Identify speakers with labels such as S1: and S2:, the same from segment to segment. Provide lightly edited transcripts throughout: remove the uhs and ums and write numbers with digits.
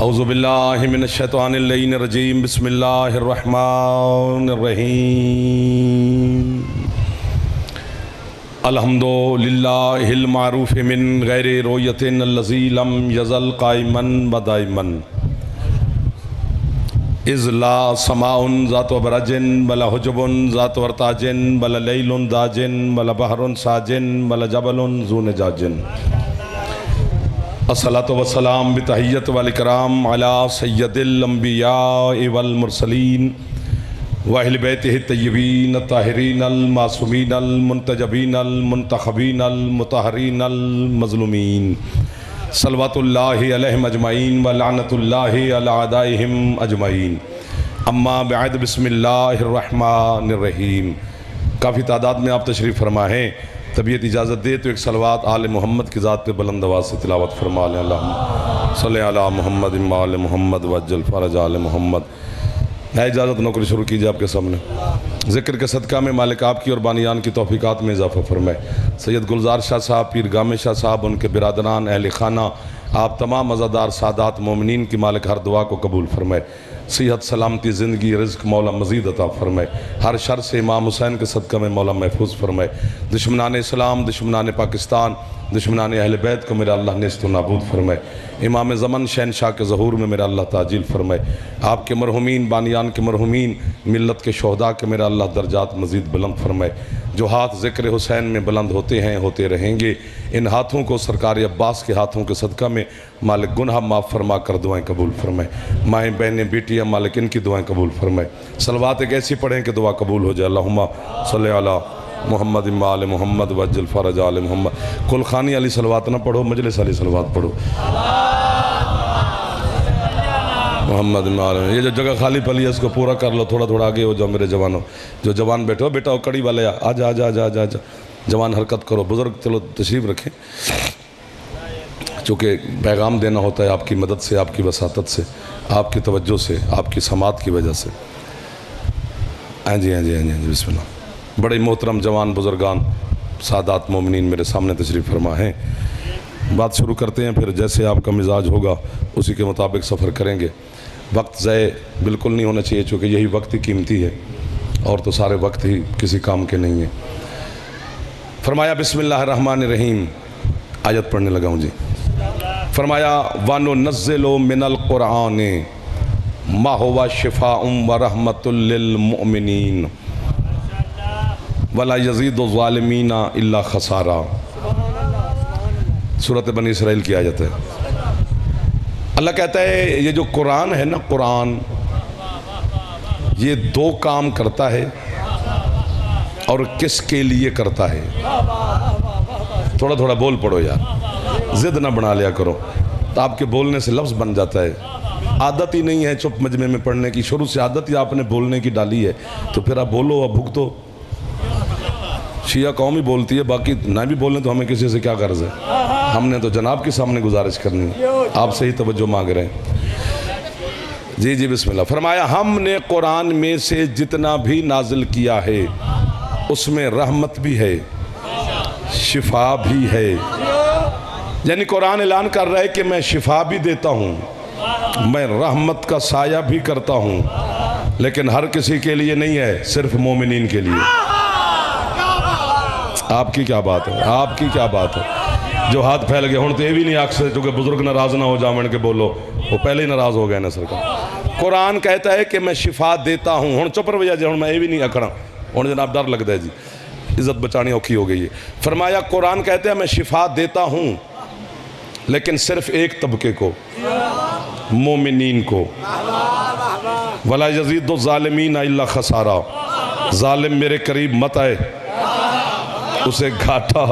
S1: औज़ुबिल्लाहि मिनश्शैतानिर्रजीम बिस्मिल्लाहिर्रहमानिर्रहीम अल्हम्दुलिल्लाहिल मारूफ़ि मिन गैरि रोयतिन अल्लज़ी लम यज़ल क़ाइमन व दाइमन इज़ ला समाउन ज़ातु बरजिन वला हुजुबुन ज़ातु वर्ताजिन वला लैलुन दाजिन वला बहरुन साजिन वला जबलुन ज़ू निजाजिन अस्सलातु वस्सलाम बितहिय्यत वल इकराम अला सय्यदिल अंबिया वल मुरसलीन व अहले बैतिहि तय्यबीन ताहिरीन अल मासूमीन अल मुंतजबीन अल मुंतखबीन अल मुतहरीन अल मज़लूमीन सल्लवातुल्लाहि अलैहिम अजमईन व लानतुल्लाहि अला अदाइहिम अजमईन अम्मा बअद बिस्मिल्लाहिर रहमानिर रहीम। काफ़ी तादाद में आप तशरीफ़ फरमा हैं, तबीयत इजाज़त दे तो एक सलवात आल मोहम्मद की ज़ात पे बुलंद आवाज़ से तिलावत फरमा लें। अल्लाहुम्मा सल्लि अला मोहम्मद व आल मोहम्मद वज्जल फ़रज आल मोहम्मद। है इजाज़त नौकरी शुरू कीजिए आपके सामने। ज़िक्र के सदका में मालिक आपकी और बानियान की तौफ़ीक़ात में इजाफ़ा फरमाए। सैयद गुलजार शाह साहब, पीर गामे शाह साहब, उनके बिरादरान, अहले खाना, आप तमाम मज़ादार सादात मोमिनीन की मालिक हर दुआ को कबूल फरमाए। सेहत सलामती ज़िंदगी रिज़्क़ मौला मज़ीद अता फरमाए। हर शर से इमाम हुसैन के सदक़ा में मौला महफूज फरमाए। दुश्मनान इस्लाम, दुश्मनान पाकिस्तान, दुश्मनान अहले बैत को मेरा अल्लाह नेस्त व नाबूद फरमाए। इमाम ज़मन शहनशाह के ज़हूर में मेरा अल्लाह ताजील फरमाए। आपके मरहुमीन, बानियान के मरहुमीन, मिल्लत के शोहदा के मेरा अल्लाह दर्जात मज़ीद बुलंद फरमाए। जो हाथ ज़िक्र हुसैन में बुलंद होते हैं, होते रहेंगे, इन हाथों को सरकार अब्बास के हाथों के सदक़ा में मालिक गुनाह माफ़ फरमा कर दुआएँ कबूल फरमाए। माएँ बहनें बेटियाँ मालिक इनकी दुआएँ कबूल फरमाए। सलवात एक ऐसी पढ़ें कि दुआ कबूल हो जाए। अल्लाहुम्मा सल्लि अला मोहम्मद व आल मोहम्मद वज्जल फ़रज आल मोहम्मद। कुलखानी वाली सलवात ना पढ़ो, मजलिस वाली सलवात पढ़ो। मोहम्मद माल, ये जो जगह खाली पली है इसको पूरा कर लो। थोड़ा थोड़ा आगे हो जाओ मेरे जवानों। जो जवान बैठे हो, बेटा हो कड़ी वाले, आजा आजा आजा आजा आजा, जवान हरकत करो। बुज़ुर्ग चलो तशरीफ़ रखें, चूँकि पैगाम देना होता है आपकी मदद से, आपकी वसातत से, आपकी तवज्जो से, आपकी समात की वजह से। हाँ जी हाँ जी हाँ जी हाँ जी, बिस्मिल्लाह। बड़े मोहतरम जवान बुज़ुर्गान सादात मोमिनीन मेरे सामने तशरीफ़ फरमा हैं। बात शुरू करते हैं, फिर जैसे आपका मिजाज होगा उसी के मुताबिक सफ़र करेंगे। वक्त ज़ाय बिल्कुल नहीं होना चाहिए, चूँकि यही वक्त ही कीमती है और तो सारे वक्त ही किसी काम के नहीं है। फरमाया बिस्मिल्लाहिर्रहमानिर्रहीम, आयत पढ़ने लगा हूँ जी। फरमाया वनुनज़्ज़िलु मिनल क़ुरआन मा हुवा शिफ़ाउन व रहमतुल लिल मुमिनीन वला यज़ीदु ज़ालिमीना इल्ला ख़सारा। सूरत बनी इसराइल की आयत है। अल्लाह कहता है ये जो कुरान है ना, कुरान ये दो काम करता है और किसके लिए करता है। थोड़ा थोड़ा बोल पड़ो यार, ज़िद ना बना लिया करो, तो आपके बोलने से लफ्ज़ बन जाता है। आदत ही नहीं है चुप मजमे में पढ़ने की, शुरू से आदत ही आपने बोलने की डाली है, तो फिर आप बोलो, अब भुगतो। शिया कौम ही बोलती है, बाकी ना भी बोलें तो हमें किसी से क्या गर्ज है। हमने तो जनाब के सामने गुजारिश करनी है, आपसे ही तवज्जो मांग रहे हैं। जी जी बिस्मिल्लाह। फरमाया हमने कुरान में से जितना भी नाजिल किया है उसमें रहमत भी है, शिफा भी है। यानी कुरान ऐलान कर रहा है कि मैं शिफा भी देता हूँ, मैं रहमत का साया भी करता हूँ, लेकिन हर किसी के लिए नहीं है, सिर्फ मोमिनीन के लिए। आपकी क्या बात है, आपकी क्या बात है। जो हाथ फैल गए हूँ तो ये भी नहीं आख सकते क्योंकि बुजुर्ग नाराज ना हो जावन के बोलो, वो पहले ही नाराज हो गए ना सरकार। कुरान कहता है कि मैं शिफा देता हूँ। हूँ चुप रवैया जी, हूँ मैं ये भी नहीं आखना, हूँ जनाब डर लगता है जी, इज्जत बचानी औखी हो गई है। फरमाया कुरान कहता है मैं शिफा देता हूँ, लेकिन सिर्फ एक तबके को, मोमिनीन को। वला यज़ीदु ज़ालिमीना इल्ला ख़सारा। ज़ालिम मेरे करीब मत आए, उसे घाटा,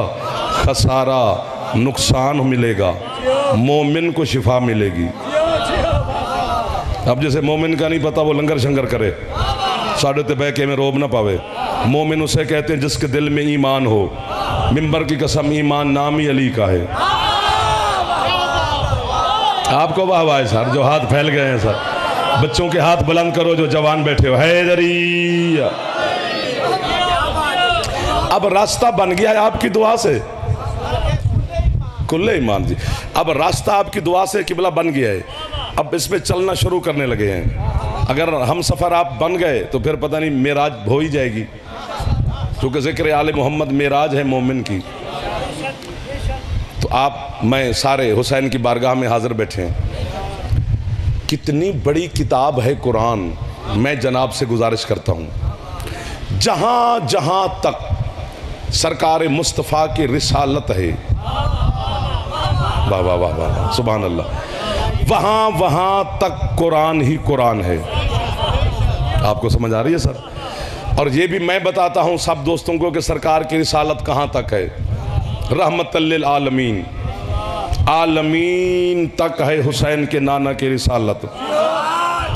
S1: खसारा, नुकसान मिलेगा। मोमिन को शिफा मिलेगी। अब जैसे मोमिन का नहीं पता वो लंगर शंगर करे, साढ़े ते बह के में रोब ना पावे। मोमिन उसे कहते हैं जिसके दिल में ईमान हो। मिंबर की कसम, ईमान नाम ही अली का है। आपको वाह वाह सर, जो हाथ फैल गए हैं सर। बच्चों के हाथ बुलंद करो जो जवान बैठे हो। हैदरी, अब रास्ता बन गया है आपकी दुआ से। कुल्ले ईमान जी, अब रास्ता आपकी दुआ से किबला बन गया है। अब इस पे चलना शुरू करने लगे हैं। अगर हम सफ़र आप बन गए तो फिर पता नहीं मेराज हो ही जाएगी, क्योंकि ज़िक्र आले मोहम्मद मेराज है मोमिन की। तो आप मैं सारे हुसैन की बारगाह में हाज़िर बैठे हैं। कितनी बड़ी किताब है कुरान। मैं जनाब से गुजारिश करता हूँ, जहाँ जहाँ तक सरकार मुस्तफ़ा की रिसालत है, वाह वाह वाह वाह सुभान अल्लाह, वहाँ वहाँ तक कुरान ही कुरान है। आपको समझ आ रही है सर? और ये भी मैं बताता हूँ सब दोस्तों को कि सरकार की रिसालत कहाँ तक है। रहमतल लिल आलमीन, आलमीन तक है हुसैन के नाना की रिसालत।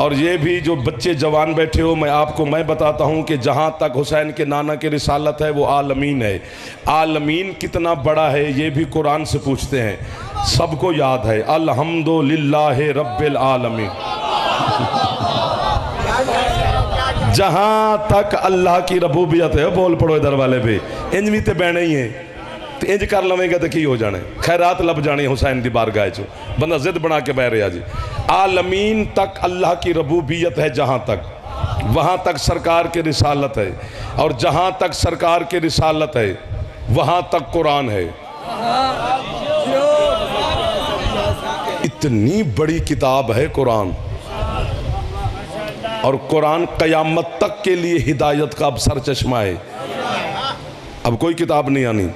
S1: और ये भी जो बच्चे जवान बैठे हो, मैं बताता हूँ कि जहाँ तक हुसैन के नाना की रिसालत है वो आलमीन है। आलमीन कितना बड़ा है ये भी कुरान से पूछते हैं। सबको याद है अल्हम्दुलिल्लाह रब्बिल आलमीन। जहाँ तक अल्लाह की रबूबियत है, बोल पड़ो इधर वाले भी, इंज भी तो बहने ही है, तो इंज कर लवेंगे तो की हो जाने, खैरात लब जानी हुसैन की बारगाह चो। बंदा जिद बना के बह रहा जी। आलमीन तक अल्लाह की रबूबियत है, जहाँ तक वहाँ तक सरकार की रिसालत है, और जहाँ तक सरकार की रिसालत है वहाँ तक कुरान है। इतनी बड़ी किताब है कुरान, और कुरान क़यामत तक के लिए हिदायत का अब सर चश्मा है। अब कोई किताब नहीं आनी,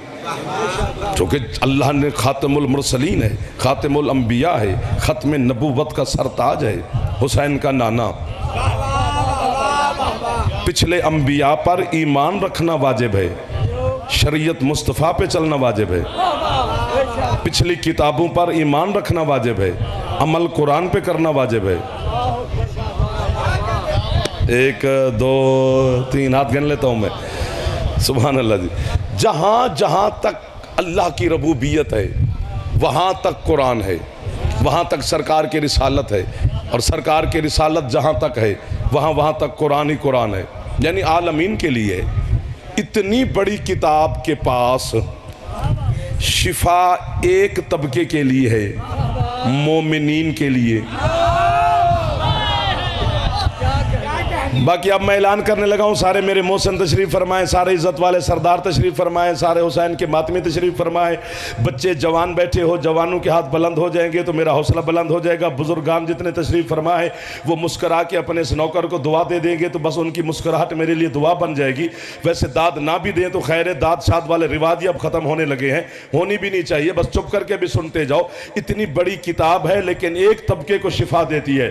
S1: क्योंकि अल्लाह ने खातिमुल मुरसलीन है, खातिमुल अंबिया है, ख़त्म नबूवत का सरताज है, हुसैन का नाना। पिछले अंबिया पर ईमान रखना वाजिब है, शरीयत मुस्तफ़ा पे चलना वाजिब है, पिछली किताबों पर ईमान रखना वाजिब है, अमल कुरान पे करना वाजिब है। 1 2 3 हाथ गिन लेता हूँ मैं, सुभान अल्लाह जी। जहाँ जहाँ तक अल्लाह की रबूबियत है वहाँ तक कुरान है, वहाँ तक सरकार की रिसालत है, और सरकार की रिसालत जहाँ तक है वहाँ वहाँ तक कुरान ही कुरान है, यानी आलमीन के लिए। इतनी बड़ी किताब के पास शिफा एक तबके के लिए है, मोमिनीन के लिए। बाकी अब मैं ऐलान करने लगा हूँ, सारे मेरे मोहसिन तशरीफ़ फरमाएँ, सारे इज़्ज़त वाले सरदार तशरीफ़ फरमाएँ, सारे हुसैन के मातमी तशरीफ़ फरमाएँ। बच्चे जवान बैठे हो, जवानों के हाथ बुलंद हो जाएंगे तो मेरा हौसला बुलंद हो जाएगा। बुजुर्गान जितने तशरीफ़ फरमाएँ वो मुस्करा के अपने इस नौकर को दुआ दे देंगे तो बस उनकी मुस्कुराहट मेरे लिए दुआ बन जाएगी। वैसे दाद ना भी दें तो खैर, दाद शाद वाले रिवाज ही अब ख़त्म होने लगे हैं, होनी भी नहीं चाहिए, बस चुप करके भी सुनते जाओ। इतनी बड़ी किताब है लेकिन एक तबके को शिफा देती है।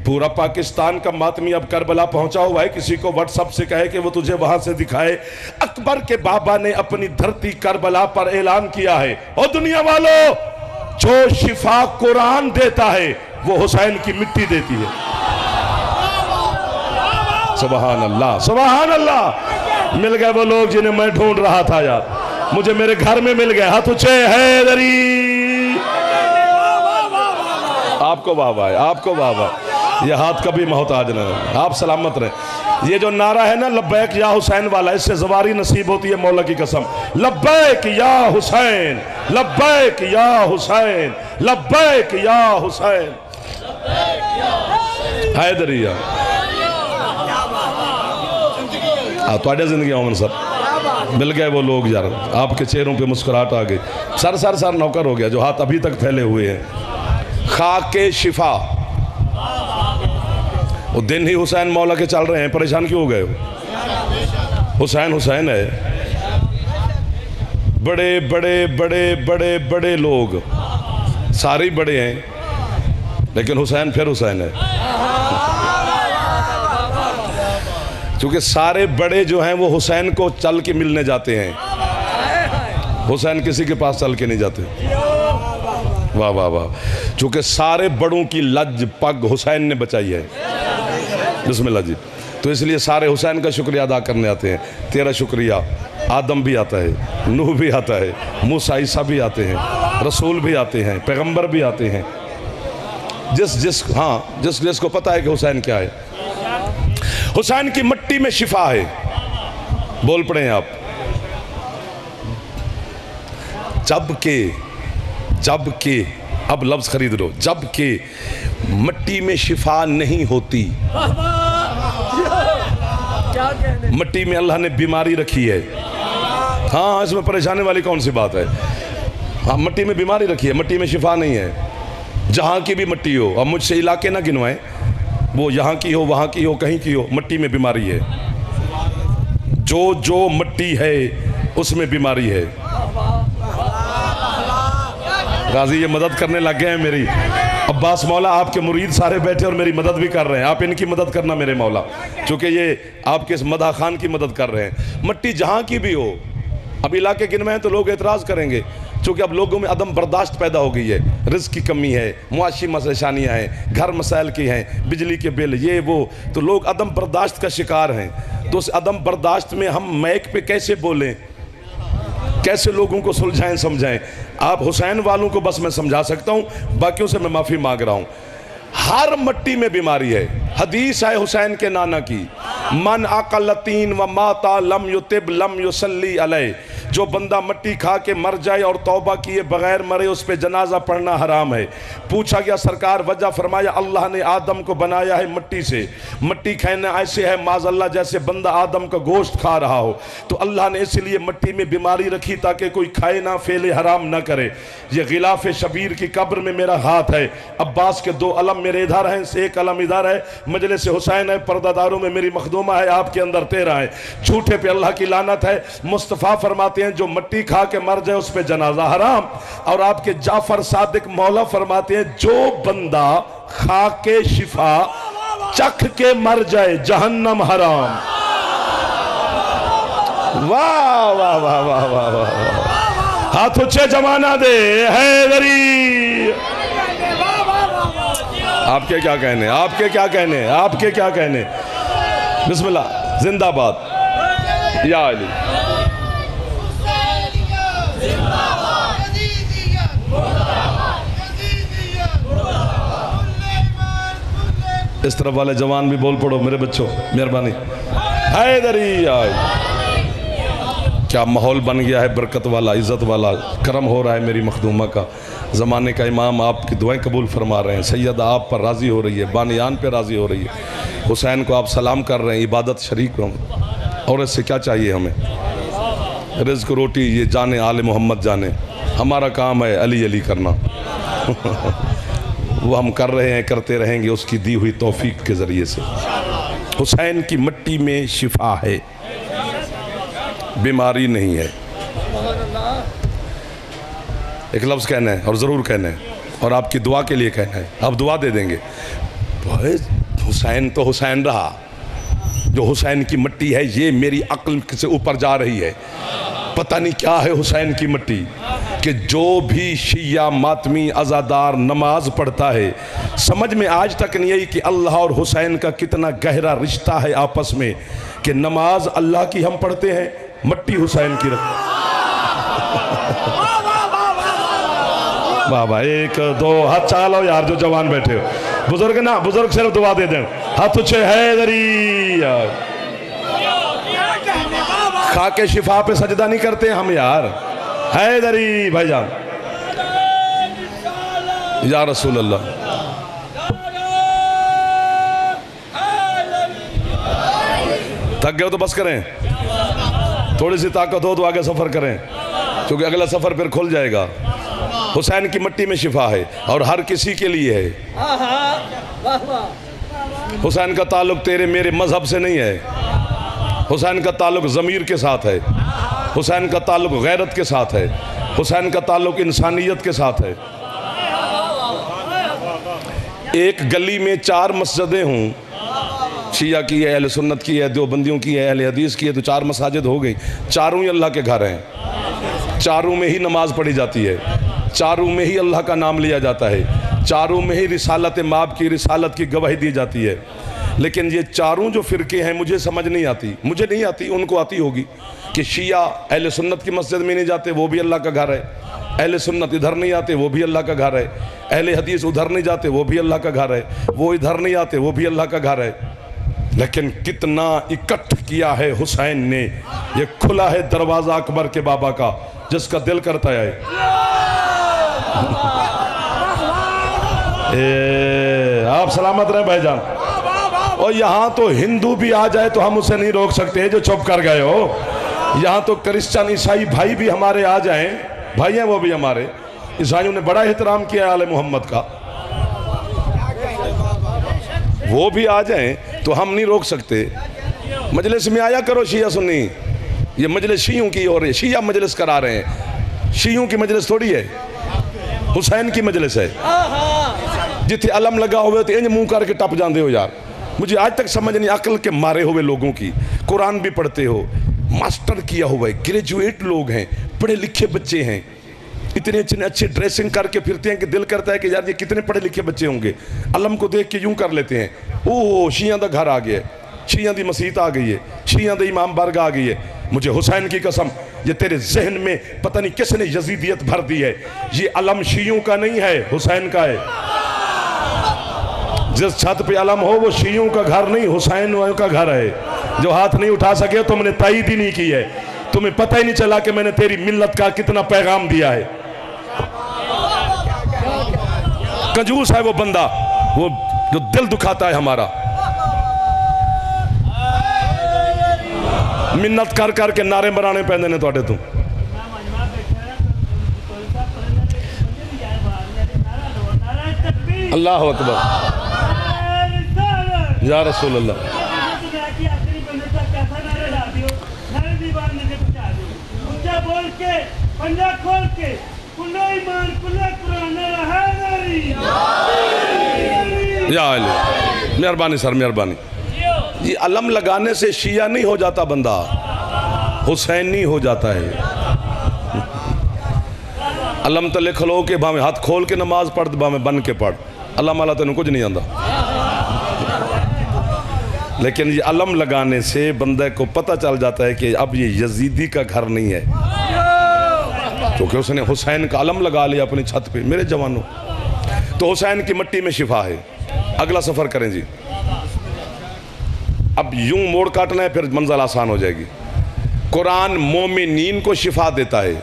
S1: पूरा पाकिस्तान का मातमी अब करबला पहुंचा हुआ है, किसी को व्हाट्सएप से कहे कि वो तुझे वहां से दिखाए। अकबर के बाबा ने अपनी धरती करबला पर ऐलान किया है, और दुनिया वालों, जो शिफा कुरान देता है वो हुसैन की मिट्टी देती है। सुभान अल्लाह, सुभान अल्लाह। मिल गए वो लोग जिन्हें मैं ढूंढ रहा था यार, मुझे मेरे घर में मिल गए। हाथ ऊंचे हैदरी, आपको बाबा है, आपको बाबा। ये हाथ कभी मोहताज न है, आप सलामत रहे। ये जो नारा है ना लब्बैक या हुसैन वाला, इससे ज़वारी नसीब होती है मौला की कसम। लब्बैक या हुसैन, लब्बैक या हुसैन, लब्बैक या हुसैन। हैदरिया थोड़े जिंदगी अमन सर, मिल गए वो लोग यार, आपके चेहरों पे मुस्कुराहट आ गई। सर सर सर नौकर हो गया जो हाथ अभी तक फैले हुए हैं। खाके शिफा, वो दिन ही हुसैन मौला के चल रहे हैं, परेशान क्यों हो गए हो? हुसैन हुसैन है। बड़े बड़े बड़े बड़े बड़े लोग, सारे बड़े हैं लेकिन हुसैन फिर हुसैन है, क्योंकि सारे बड़े जो हैं वो हुसैन को चल के मिलने जाते हैं, हुसैन किसी के पास चल के नहीं जाते। वाह वाह वाह। चूँकि सारे बड़ों की लज पग हुसैन ने बचाई है। बिस्मिल्लाह जी। तो इसलिए सारे हुसैन का शुक्रिया अदा करने आते हैं। तेरा शुक्रिया, आदम भी आता है, नूह भी आता है, मूसा ईसा भी आते हैं, रसूल भी आते हैं, पैगंबर भी आते हैं। जिस जिसको पता है कि हुसैन क्या है। हुसैन की मिट्टी में शिफा है। बोल पड़े आप। जबकि अब लफ्ज़ खरीद लो, जबकि मट्टी में शिफा नहीं होती। मट्टी में अल्लाह ने बीमारी रखी है। हाँ, इसमें परेशानी वाली कौन सी बात है। हाँ, मट्टी में बीमारी रखी है, मट्टी में शिफा नहीं है। जहाँ की भी मट्टी हो, अब मुझसे इलाके ना गिनवाएं, वो यहाँ की हो, वहाँ की हो, कहीं की हो, मट्टी में बीमारी है। जो जो मट्टी है उसमें बीमारी है। गाजी ये मदद करने लग गए हैं मेरी। अब्बास मौला, आपके मुरीद सारे बैठे और मेरी मदद भी कर रहे हैं। आप इनकी मदद करना मेरे मौला, क्योंकि ये आपके इस मदा खान की मदद कर रहे हैं। मट्टी जहाँ की भी हो, अब इलाके गिनवाएं तो लोग एतराज़ करेंगे, क्योंकि अब लोगों में अदम बर्दाश्त पैदा हो गई है। रिज़्क़ की कमी है, मुआशी परेशानियाँ हैं, घर मसाइल की हैं, बिजली के बिल, ये वो, तो लोग अदम बर्दाश्त का शिकार हैं। तो उस अदम बर्दाश्त में हम मैक पे कैसे बोलें, कैसे लोगों को सुलझाएं, समझाएं। आप हुसैन वालों को बस मैं समझा सकता हूं, बाकियों से मैं माफ़ी मांग रहा हूं। हर मट्टी में बीमारी है। हदीस है हुसैन के नाना की, मन अकलतीन व माता लम युतिब लम युसल्ली अलैह। जो बंदा मट्टी खा के मर जाए और तौबा किए बगैर मरे, उस पे जनाजा पढ़ना हराम है। पूछा गया सरकार वजह, फरमाया अल्लाह ने आदम को बनाया है मट्टी से। मट्टी खाना ऐसे है माज़अल्लाह जैसे बंदा आदम का गोश्त खा रहा हो। तो अल्लाह ने इसलिए मट्टी में बीमारी रखी ताकि कोई खाए ना, फेले हराम ना करे। ये गिलाफ शबीर की कब्र में मेरा हाथ है। अब्बास के 2 अलम मेरे इधर हैं, एक अलम इधर है। मजलिस हुसैन है, पर्दादारों में मेरी मखदूमा है, आपके अंदर 13 है। झूठे पे अल्लाह की लानत है। मुस्तफ़ा फरमाते हैं जो मट्टी खा के मर जाए उस पे जनाजा हराम। और आपके जाफर सादिक मौला फरमाते हैं जो बंदा खा के शिफा चख के मर जाए जहन्नम हराम। वाह वाह वाह वाह वाह वाह, हाथ ऊंचे जमाना दे हैदरी। आपके क्या कहने, आपके क्या कहने, आपके क्या कहने। बिस्मिल्लाह, जिंदाबाद या अली। इस तरफ वाले जवान भी बोल पड़ो मेरे बच्चों, मेहरबानी। हैदरी आए। क्या माहौल बन गया है, बरकत वाला, इज़्ज़त वाला, करम हो रहा है मेरी मखदूमा का। ज़माने का इमाम आपकी दुआएं कबूल फरमा रहे हैं। सैयदा आप पर राज़ी हो रही है, बानियान पे राज़ी हो रही है। हुसैन को आप सलाम कर रहे हैं, इबादत शरीक हम। और इससे क्या चाहिए हमें। रिज़्क़ रोटी ये जाने आले मोहम्मद जाने, हमारा काम है अली अली करना। वो हम कर रहे हैं, करते रहेंगे उसकी दी हुई तौफीक के ज़रिए से। हुसैन की मट्टी में शिफा है, बीमारी नहीं है। एक लफ्ज़ कहना है और ज़रूर कहना है, और आपकी दुआ के लिए कहना है। आप दुआ दे देंगे। हुसैन तो हुसैन रहा, जो हुसैन की मट्टी है ये मेरी अक्ल से ऊपर जा रही है। पता नहीं क्या है हुसैन की मट्टी, कि जो भी शिया मातमी अज़ादार नमाज पढ़ता है, समझ में आज तक नहीं आई कि अल्लाह और हुसैन का कितना गहरा रिश्ता है आपस में, कि नमाज अल्लाह की हम पढ़ते हैं, मट्टी हुसैन की रख। वाह वाह, 1 2 हाथ चालो यार जो जवान बैठे हो। बुजुर्ग ना, बुजुर्ग सिर्फ दुआ दे दें। हाथ ऊंचे हैदरी यार। खा के शिफा पे सजदा नहीं करते हम यार। हैदरी भाईजान या रसूल अल्लाह। थक गए हो तो बस करें, थोड़ी सी ताकत हो तो आगे सफर करें, क्योंकि अगला सफर फिर खुल जाएगा। हुसैन की मट्टी में शिफा है और हर किसी के लिए है। हुसैन का ताल्लुक तेरे मेरे मजहब से नहीं है। हुसैन का ताल्लुक ज़मीर के साथ है। हुसैन का ताल्लुक गैरत के साथ है। हुसैन का ताल्लुक इंसानियत के साथ है। एक गली में 4 मस्जिदें हों, शिया की है, अहले सुन्नत की है, देवबंदियों की है, अहले हदीस की है, तो 4 मसाजिद हो गई। चारों ही अल्लाह के घर हैं। चारों में ही नमाज पढ़ी जाती है, चारों में ही अल्लाह का नाम लिया जाता है, चारों में ही रिसालत माब की, रिसालत की गवाही दी जाती है। लेकिन ये चारों जो फ़िरके हैं मुझे समझ नहीं आती, मुझे नहीं आती, उनको आती होगी, कि शिया अहले सुन्नत की मस्जिद में नहीं जाते, वो भी अल्लाह का घर है। अहले सुन्नत इधर नहीं आते, वो भी अल्लाह का घर है। अहले हदीस उधर नहीं जाते, वो भी अल्लाह का घर है। वो इधर नहीं आते, वो भी अल्लाह का घर है। लेकिन कितना इकट्ठ किया है हुसैन ने। ये खुला है दरवाज़ा अकबर के बाबा का, जिसका दिल करता है आप सलामत रहे भाईजान। और यहाँ तो हिंदू भी आ जाए तो हम उसे नहीं रोक सकते जो चुप कर गए हो। यहाँ तो क्रिश्चियन ईसाई भाई भी हमारे आ जाएं, भाई हैं वो भी हमारे, ईसाइयों ने बड़ा एहतराम किया आले मोहम्मद का, वो भी आ जाएं तो हम नहीं रोक सकते। मजलिस में आया करो शिया सुन्नी, ये मजलिस शियों की हो रही है, शिया मजलिस करा रहे हैं, शियों की मजलिस थोड़ी है, हुसैन की मजलिस है। जिथे अलम लगा हुए तो इंज मुंह करके टप जाते हो यार। मुझे आज तक समझ नहीं, अकल के मारे हुए लोगों की, कुरान भी पढ़ते हो, मास्टर किया हुआ है, ग्रेजुएट लोग हैं, पढ़े लिखे बच्चे हैं, इतने अच्छे ड्रेसिंग करके फिरते हैं कि दिल करता है कि यार ये कितने पढ़े लिखे बच्चे होंगे। अलम को देख के यूं कर लेते हैं, ओह शिया का घर आ गया, शिया की मसीत आ गई है, शिया का इमाम बरग आ गई है। मुझे हुसैन की कसम, ये तेरे जहन में पता नहीं किसने यजीदियत भर दी है। ये अलम शियों का नहीं है, हुसैन का है। जिस छत पे अलम हो वो शियों का घर नहीं, हुसैन का घर है। जो हाथ नहीं उठा सके तुमने ताईद ही नहीं की है, तुम्हें पता ही नहीं चला कि मैंने तेरी मिल्लत का कितना पैगाम दिया है। कंजूस है वो बंदा, वो जो दिल दुखाता है हमारा, मिन्नत कर कर के नारे बनाने पैंदे ने तुहाडे तो। अल्लाह अकबर, या रसूल अल्लाह। मेहरबानी सर, मेहरबानी। ये अलम लगाने से शिया नहीं हो जाता बंदा, हुसैनी हो जाता है। अलम तो लिख लो कि भावे हाथ खोल के नमाज पढ़, भावे बन के पढ़, अल्लाह माला तेन कुछ नहीं आता। लेकिन ये अलम लगाने से बंदे को पता चल जाता है कि अब ये यजीदी का घर नहीं है, क्योंकि उसने हुसैन का अलम लगा लिया अपनी छत पे। मेरे जवानों, तो हुसैन की मिट्टी में शिफा है। अगला सफ़र करें जी। अब यूं मोड़ काटना है, फिर मंजिल आसान हो जाएगी। कुरान मोमिनीन को शिफा देता है।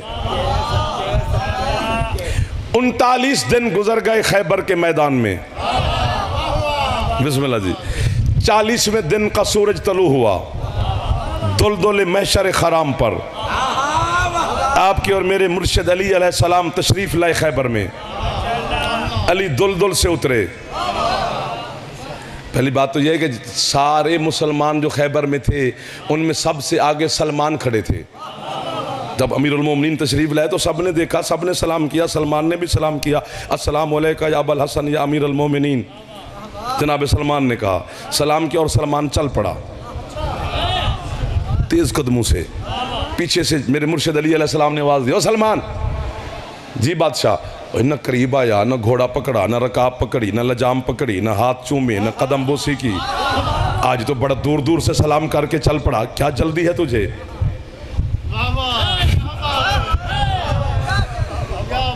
S1: 39 दिन गुजर गए खैबर के मैदान में, बिस्मिल्लाह जी। 40वें दिन का सूरज तलू हुआ दुलदुल महशर खराम पर। आपके और मेरे मुर्शिद अली अलैहिस्सलाम तशरीफ लाए खैबर में। अली दुलदुल से उतरे। पहली बात तो यह है कि सारे मुसलमान जो खैबर में थे उनमें सबसे आगे सलमान खड़े थे। जब अमीरुल मोमिनीन तशरीफ लाए तो सब ने देखा, सब ने सलाम किया, सलमान ने भी सलाम किया, अस्सलाम अलैका या अबल हसन या अमीरुल मोमिनीन। जनाब सलमान ने कहा, सलाम किया और सलमान चल पड़ा तेज़ कदमों से। पीछे से मेरे मुर्शिद अली अलैहिस्सलाम ने आवाज़ दी, ओ सलमान जी बादशाह। न करीब आया, न घोड़ा पकड़ा, न रकाब पकड़ी, न लजाम पकड़ी, न हाथ चूमे, न कदम बोसी की। आज तो बड़ा दूर दूर से सलाम करके चल पड़ा, क्या जल्दी है तुझे?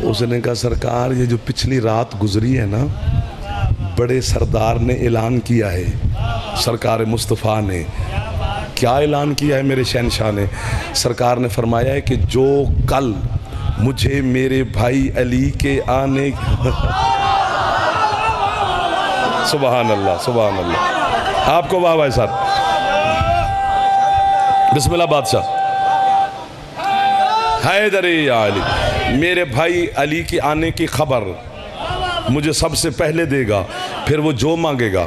S1: उसने कहा, सरकार ये जो पिछली रात गुजरी है ना, बड़े सरदार ने ऐलान किया है, सरकार मुस्तफ़ा ने। क्या ऐलान किया है मेरे शहनशाह ने? सरकार ने फरमाया है कि जो कल मुझे मेरे भाई अली के आने सुबहान अल्लाह, सुबहान अल्लाह। आपको वाह भाई साहब, बिस्मिल्लाह बादशाह। हैदरी या अली, मेरे भाई अली के आने की खबर मुझे सबसे पहले देगा, फिर वो जो मांगेगा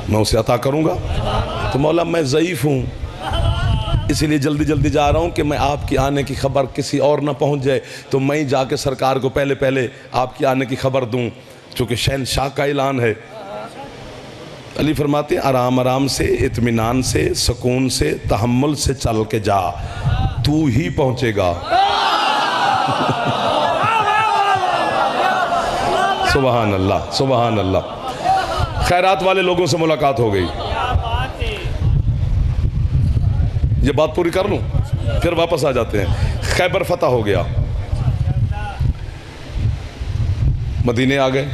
S1: मैं उसे अता करूँगा। तो मौला मैं ज़ईफ़ हूँ, इसीलिए जल्दी जल्दी जा रहा हूँ कि मैं आपकी आने की खबर किसी और ना पहुँच जाए, तो मैं ही जाके सरकार को पहले पहले आपकी आने की खबर दूँ, चूँकि शहनशाह का ऐलान है। अली फरमाते हैं, आराम आराम से, इत्मीनान से, सुकून से, तहम्मुल से चल के जा, तू ही पहुँचेगा। सुबहान अल्लाह, सुबहान अल्लाह। खैरात वाले लोगों से मुलाकात हो गई। ये बात पूरी कर लूँ फिर वापस आ जाते हैं। खैबर फतह हो गया, मदीने आ गए।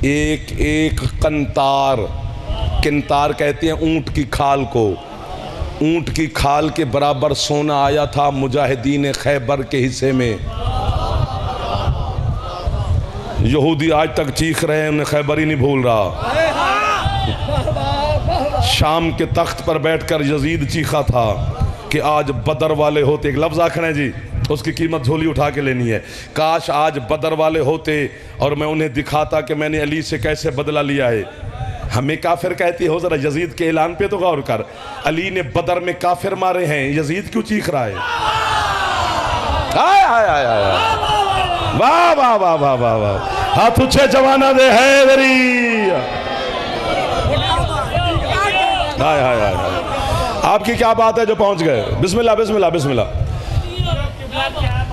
S1: एक एक कंतार, किंतार कहते हैं ऊंट की खाल को, ऊंट की खाल के बराबर सोना आया था मुजाहिदीन खैबर के हिस्से में। यहूदी आज तक चीख रहे हैं, उन्हें खैबर ही नहीं भूल रहा। शाम के तख्त पर बैठकर यजीद चीखा था कि आज बदर वाले होते, एक लफ्ज़ आखना है जी, उसकी कीमत झोली उठा के लेनी है। काश आज बदर वाले होते और मैं उन्हें दिखाता कि मैंने अली से कैसे बदला लिया है। हमें काफिर कहती हो, जरा यजीद के ऐलान पे तो गौर कर। अली ने बदर में काफिर मारे हैं, यजीद क्यों चीख रहा है? हाय हाय हाय हाय, वाह वाह वाह वाह वाह वाह, हाथ ऊंचे जवाना दे हैदरी। हाय हाय हाय, आपकी क्या बात है जो पहुंच गए? बिस्मिल्लाह बिस्मिल्लाह बिस्मिल्लाह।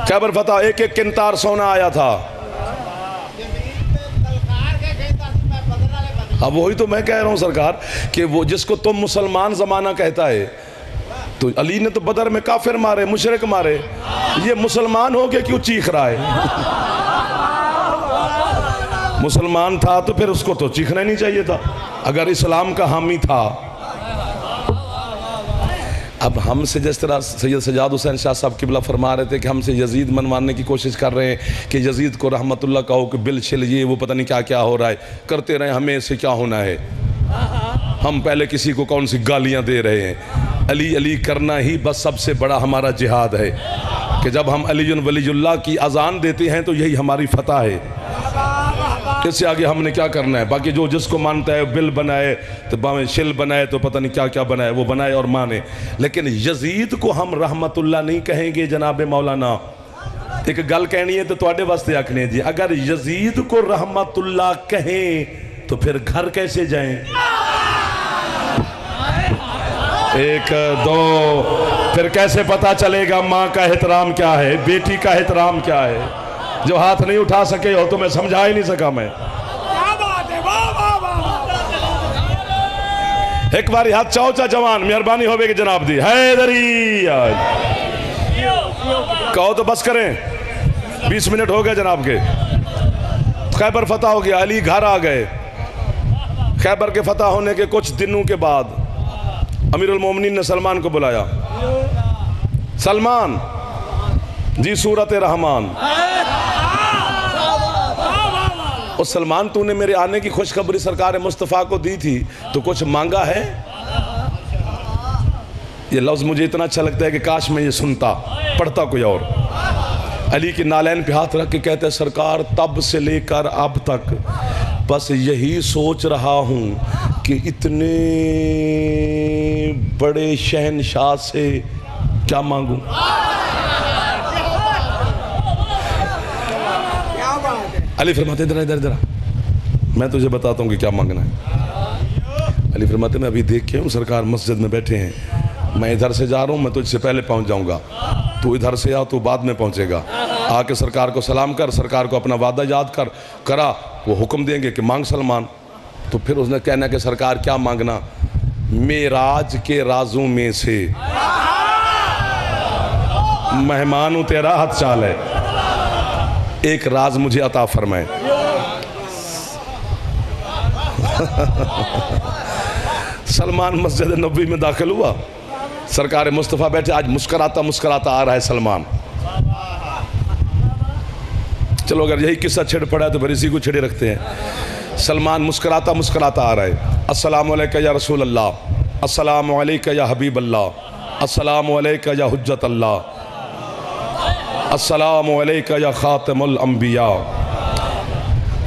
S1: खैबर फतह, एक एक किंतार सोना आया था। अब वही तो मैं कह रहा हूं सरकार कि वो जिसको तुम मुसलमान जमाना कहता है, तो अली ने तो बदर में काफिर मारे, मुशरिक मारे, ये मुसलमान हो के क्यों चीख रहा है? मुसलमान था तो फिर उसको तो चीखना नहीं चाहिए था, अगर इस्लाम का हामी था। अब हमसे जिस तरह सैयद सजाद हुसैन शाह साहब किबला फरमा रहे थे कि हमसे यजीद मनवाने की कोशिश कर रहे हैं कि यजीद को रहमतुल्लाह कहो कि बिल छिल ये वो पता नहीं क्या क्या हो रहा है, करते रहे, हमें इससे क्या होना है? हम पहले किसी को कौन सी गालियां दे रहे हैं? अली अली करना ही बस सबसे बड़ा हमारा जिहाद है कि जब हम अली वलीउल्लाह की अजान देते हैं तो यही हमारी फतह है। इससे आगे हमने क्या करना है? बाकी जो जिसको मानता है बिल बनाए तो बामें शिल बनाए तो पता नहीं क्या क्या बनाए, वो बनाए और माने। लेकिन यजीद को हम रहमतुल्लाह नहीं कहेंगे जनाब मौलाना। एक गल कहनी है तो तुहाडे वास्ते आखने जी, अगर यजीद को रहमतुल्लाह कहें तो फिर घर कैसे जाएं? एक दो, फिर कैसे पता चलेगा माँ का एहतराम क्या है, बेटी का एहतराम क्या है? जो हाथ नहीं उठा सके हो तो मैं समझा ही नहीं सका। मैं एक बार हाथ चाओचा जवान मेहरबानी होगी जनाब दी हैदरी कहो तो बस करें, 20 मिनट हो गए जनाब के। खैबर फतह हो गया, अली घर आ गए। खैबर के फतह होने के कुछ दिनों के बाद अमीरुल मोमिनीन ने सलमान को बुलाया। सलमान जी, सूरत रहमान। और सलमान, तूने मेरे आने की खुशखबरी सरकार मुस्तफ़ा को दी थी तो कुछ मांगा है? ये लफ्ज़ मुझे इतना अच्छा लगता है कि काश मैं ये सुनता, पढ़ता कोई और। अली के नालैन पे हाथ रख के कहते हैं, सरकार तब से लेकर अब तक बस यही सोच रहा हूँ कि इतने बड़े शहनशाह से क्या मांगूं। अली फरमाते इधर इधर इधर, मैं तुझे बताता हूँ कि क्या मांगना है। अली फरमाते मैं अभी देख के हूँ सरकार मस्जिद में बैठे हैं, मैं इधर से जा रहा हूँ, मैं तुझसे पहले पहुँच जाऊँगा, तू इधर से आ, तू बाद में पहुँचेगा। आके सरकार को सलाम कर, सरकार को अपना वादा याद कर करा, वो हुक्म देंगे कि मांग सलमान। तो फिर उसने कहना कि सरकार क्या मांगना? मेराज के राजों में से मेहमान हूँ, तेरा हाथ चाल है, एक राज मुझे अता फरमाए। सलमान मस्जिद नबवी में दाखिल हुआ, सरकार मुस्तफ़ा बैठे। आज मुस्कराता मुस्कराता आ रहा है सलमान। चलो अगर यही किस्सा छिड़ पड़ा है तो फिर इसी को छिड़े रखते हैं। सलमान मुस्कराता मुस्कराता आ रहा है। अस्सलामु अलैका या रसूल अल्लाह, अस्सलामु अलैका या हबीब अल्लाह, अस्सलामु अलैका या हुज्जत अल्लाह, अस्सलामु अलैका या खातिमुल अंबिया,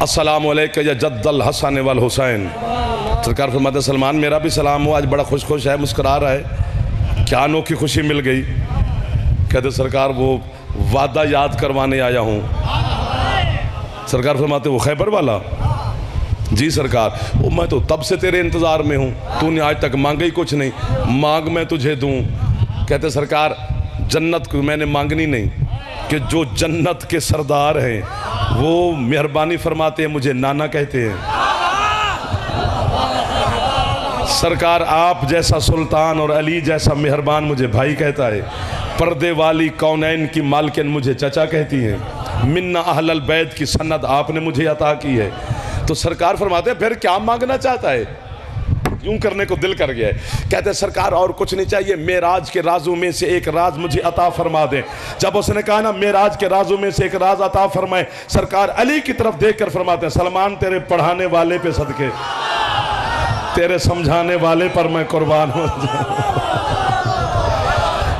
S1: अस्सलामु अलैका या जद्दल हसन वल हुसैन। सरकार फरमाते सलमान मेरा भी सलाम हो, आज बड़ा खुश खुश है, मुस्कुरा रहा है, क्या अनोखी खुशी मिल गई? कहते सरकार वो वादा याद करवाने आया हूँ। सरकार फरमाते वो खैबर वाला? जी सरकार। वो मैं तो तब से तेरे इंतज़ार में हूँ, तूने आज तक मांगा ही कुछ नहीं, मांग मैं तुझे दूँ। कहते सरकार जन्नत को मैंने मांगनी नहीं, कि जो जन्नत के सरदार हैं वो मेहरबानी फरमाते हैं, मुझे नाना कहते हैं। सरकार आप जैसा सुल्तान और अली जैसा मेहरबान मुझे भाई कहता है। पर्दे वाली कौनैन की मालकिन मुझे चचा कहती हैं। मिन्ना अहलल बैत की सन्नत आपने मुझे अता की है। तो सरकार फरमाते हैं फिर क्या मांगना चाहता है? यूं करने को दिल कर गया है। कहते सरकार और कुछ नहीं चाहिए, मेराज के राजों में से एक राज मुझे अता फरमा दें। जब उसने कहा ना मेराज के राजों में से एक राज अता फरमाए, सरकार अली की तरफ देख कर फरमाते हैं सलमान तेरे पढ़ाने वाले पे सदके, तेरे समझाने वाले पर मैं कुर्बान हूं।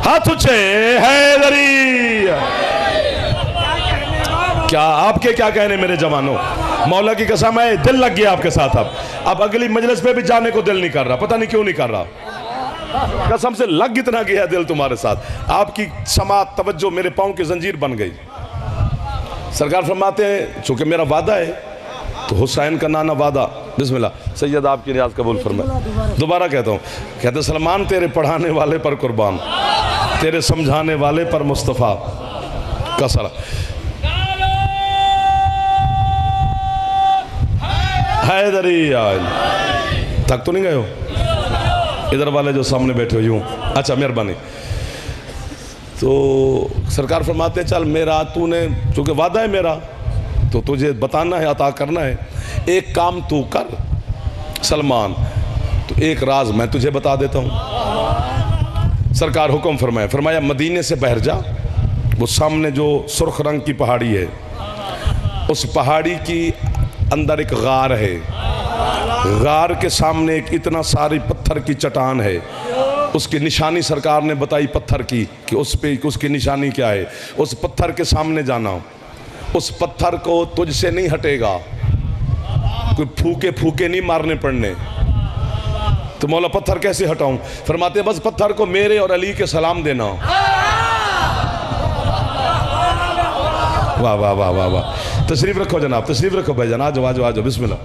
S1: हाथ ऊंचे हैदरी। क्या आपके क्या कहने मेरे जवानों, मौला की कसम है दिल लग गया आपके साथ। अब अगली मजलिस पे भी जाने को दिल नहीं कर रहा, पता नहीं क्यों नहीं कर रहा। कसम से लग इतना गया दिल तुम्हारे साथ, आपकी समात तवज्जो मेरे पांव की जंजीर बन गई। सरकार फरमाते हैं चूंकि मेरा वादा है तो हुसैन का नाना वादा, बिस्मिल्लाह सैयद आपकी नियाज कबूल फरमाए। दोबारा कहता हूँ, कहते सलमान तेरे पढ़ाने वाले पर कुर्बान, तेरे समझाने वाले पर मुस्तफ़ा का सलाम। हैदरी तक तो नहीं गए हो, इधर वाले जो सामने बैठे हो यूं, अच्छा मेहरबानी। तो सरकार फरमाते चल मेरा तूने चूंकि वादा है मेरा तो तुझे बताना है, अता करना है। एक काम तू कर सलमान, तो एक राज मैं तुझे बता देता हूँ। सरकार हुक्म फरमाया, फरमाया मदीने से बहर जा, वो सामने जो सुर्ख रंग की पहाड़ी है, उस पहाड़ी की अंदर एक गार है, गार के सामने एक इतना सारी पत्थर की चट्टान है, उसकी निशानी सरकार ने बताई पत्थर की कि उस पे उसकी निशानी क्या है। उस पत्थर के सामने जाना, उस पत्थर को तुझसे नहीं हटेगा, कोई फूके फूके नहीं मारने पड़ने। तो मौला पत्थर कैसे हटाऊं? फरमाते बस पत्थर को मेरे और अली के सलाम देना। वाह वाह वाह वाह वाह, तशरीफ रखो जनाब, तशरीफ रखो भाईजान, आज आज आज बिस्मिल्लाह।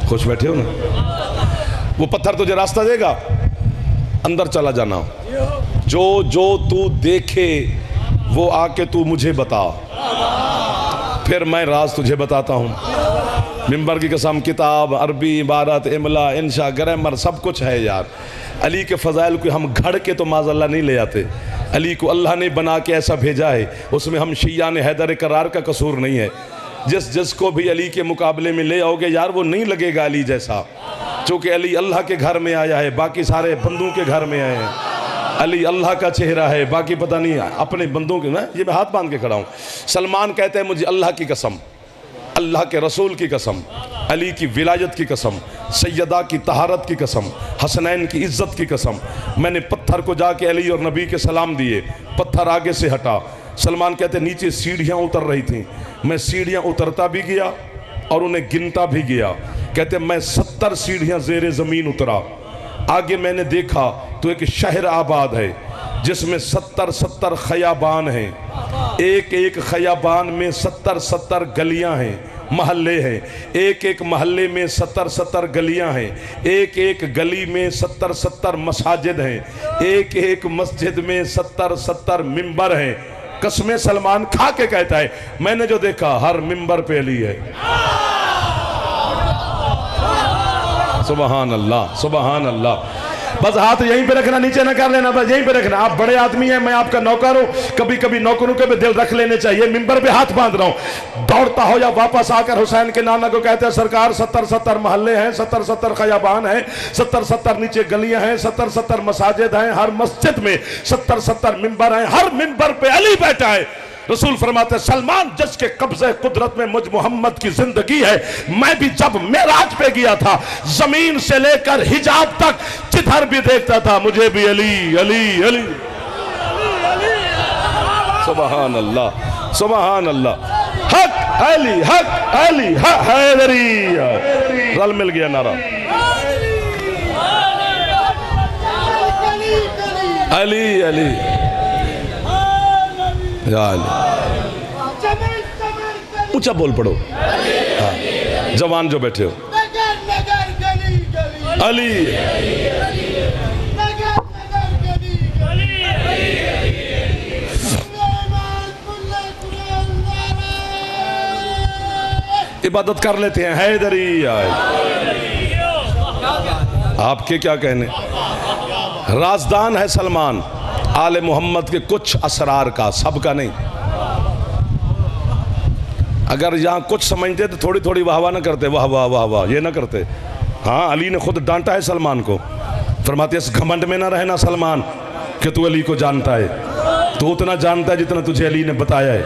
S1: खुश बैठे हो ना? वो पत्थर तुझे रास्ता देगा, अंदर चला जाना, जो जो तू देखे वो आके तू मुझे बता, फिर मैं राज तुझे बताता हूँ। मिंबर की कसम, किताब, अरबी, इबारत, इमला, इंशा, ग्रामर सब कुछ है यार। अली के फ़ज़ाइल को हम घड़ के तो माज़अल्लाह नहीं ले आते, अली को अल्लाह ने बना के ऐसा भेजा है, उसमें हम शिया ने हैदर करार का कसूर नहीं है। जिसको भी अली के मुकाबले में ले आओगे यार वो नहीं लगेगा अली जैसा, चूँकि अली अल्लाह के घर में आया है, बाकी सारे बंदों के घर में आए हैं। अली अल्लाह का चेहरा है, बाकी पता नहीं अपने बंदों के। मैं हाथ बांध के खड़ा हूँ। सलमान कहते हैं मुझे अल्लाह की कसम, अल्लाह के रसूल की कसम, अली की विलायत की कसम, सैयदा की तहारत की कसम, हसनैन की इज़्ज़त की कसम, मैंने पत्थर को जाके अली और नबी के सलाम दिए, पत्थर आगे से हटा। सलमान कहते नीचे सीढ़ियाँ उतर रही थीं, मैं सीढ़ियाँ उतरता भी गया और उन्हें गिनता भी गया। कहते मैं 70 सीढ़ियाँ ज़ेरे ज़मीन उतरा, आगे मैंने देखा तो एक शहर आबाद है जिसमें 70 खयाबान हैं, एक एक खयाबान में 70 गलियां हैं, महल्ले हैं, एक एक महल्ले में 70 गलियां हैं, एक एक गली में 70 मसाजिद हैं, एक एक मस्जिद में 70 मिंबर हैं। कसमें सलमान खा के कहता है मैंने जो देखा हर मिंबर पे अली है। सुबहान अल्लाह, सुबहान अल्लाह। बस हाथ यहीं पे रखना, नीचे ना कर लेना, बस यहीं पे रखना। आप बड़े आदमी हैं, मैं आपका नौकर हूँ, कभी कभी नौकरों के भी दिल रख लेने चाहिए। मिंबर पे हाथ बांध रहा हूँ, दौड़ता हो या वापस आकर हुसैन के नाना को कहते हैं सरकार 70 महल्ले हैं, 70 खयाबान हैं, 70 नीचे गलियां हैं, 70 मसाजिद हैं, हर मस्जिद में 70 मिंबर हैं, हर मिंबर पे अली बैठा है। रसूल फरमाते सलमान जिसके कब्जे कुदरत में मुझ मोहम्मद की जिंदगी है, मैं भी जब मेराज पे गया था जमीन से लेकर हिजाब तक जिधर भी देखता था मुझे भी अली अली अली। सुबहान अल्लाह, सुबहान अल्लाह। हक अली, हक अली, हैदरी। रल मिल गया नारा, अली अली ऊंचा बोल पड़ो। हाँ, जवान जो बैठे हो अली इबादत कर लेते हैं हैदरी। आपके क्या कहने? राजदान है सलमान आले मोहम्मद के कुछ असरार का, सबका नहीं। अगर यहाँ कुछ समझते तो थोड़ी थोड़ी वाह वाह ना करते, वाह वाह वाह वाह ये ना करते। हाँ, अली ने खुद डांटा है सलमान को, फरमाते इस घमंड में ना रहना सलमान कि तू अली को जानता है, तू उतना जानता है जितना तुझे अली ने बताया है।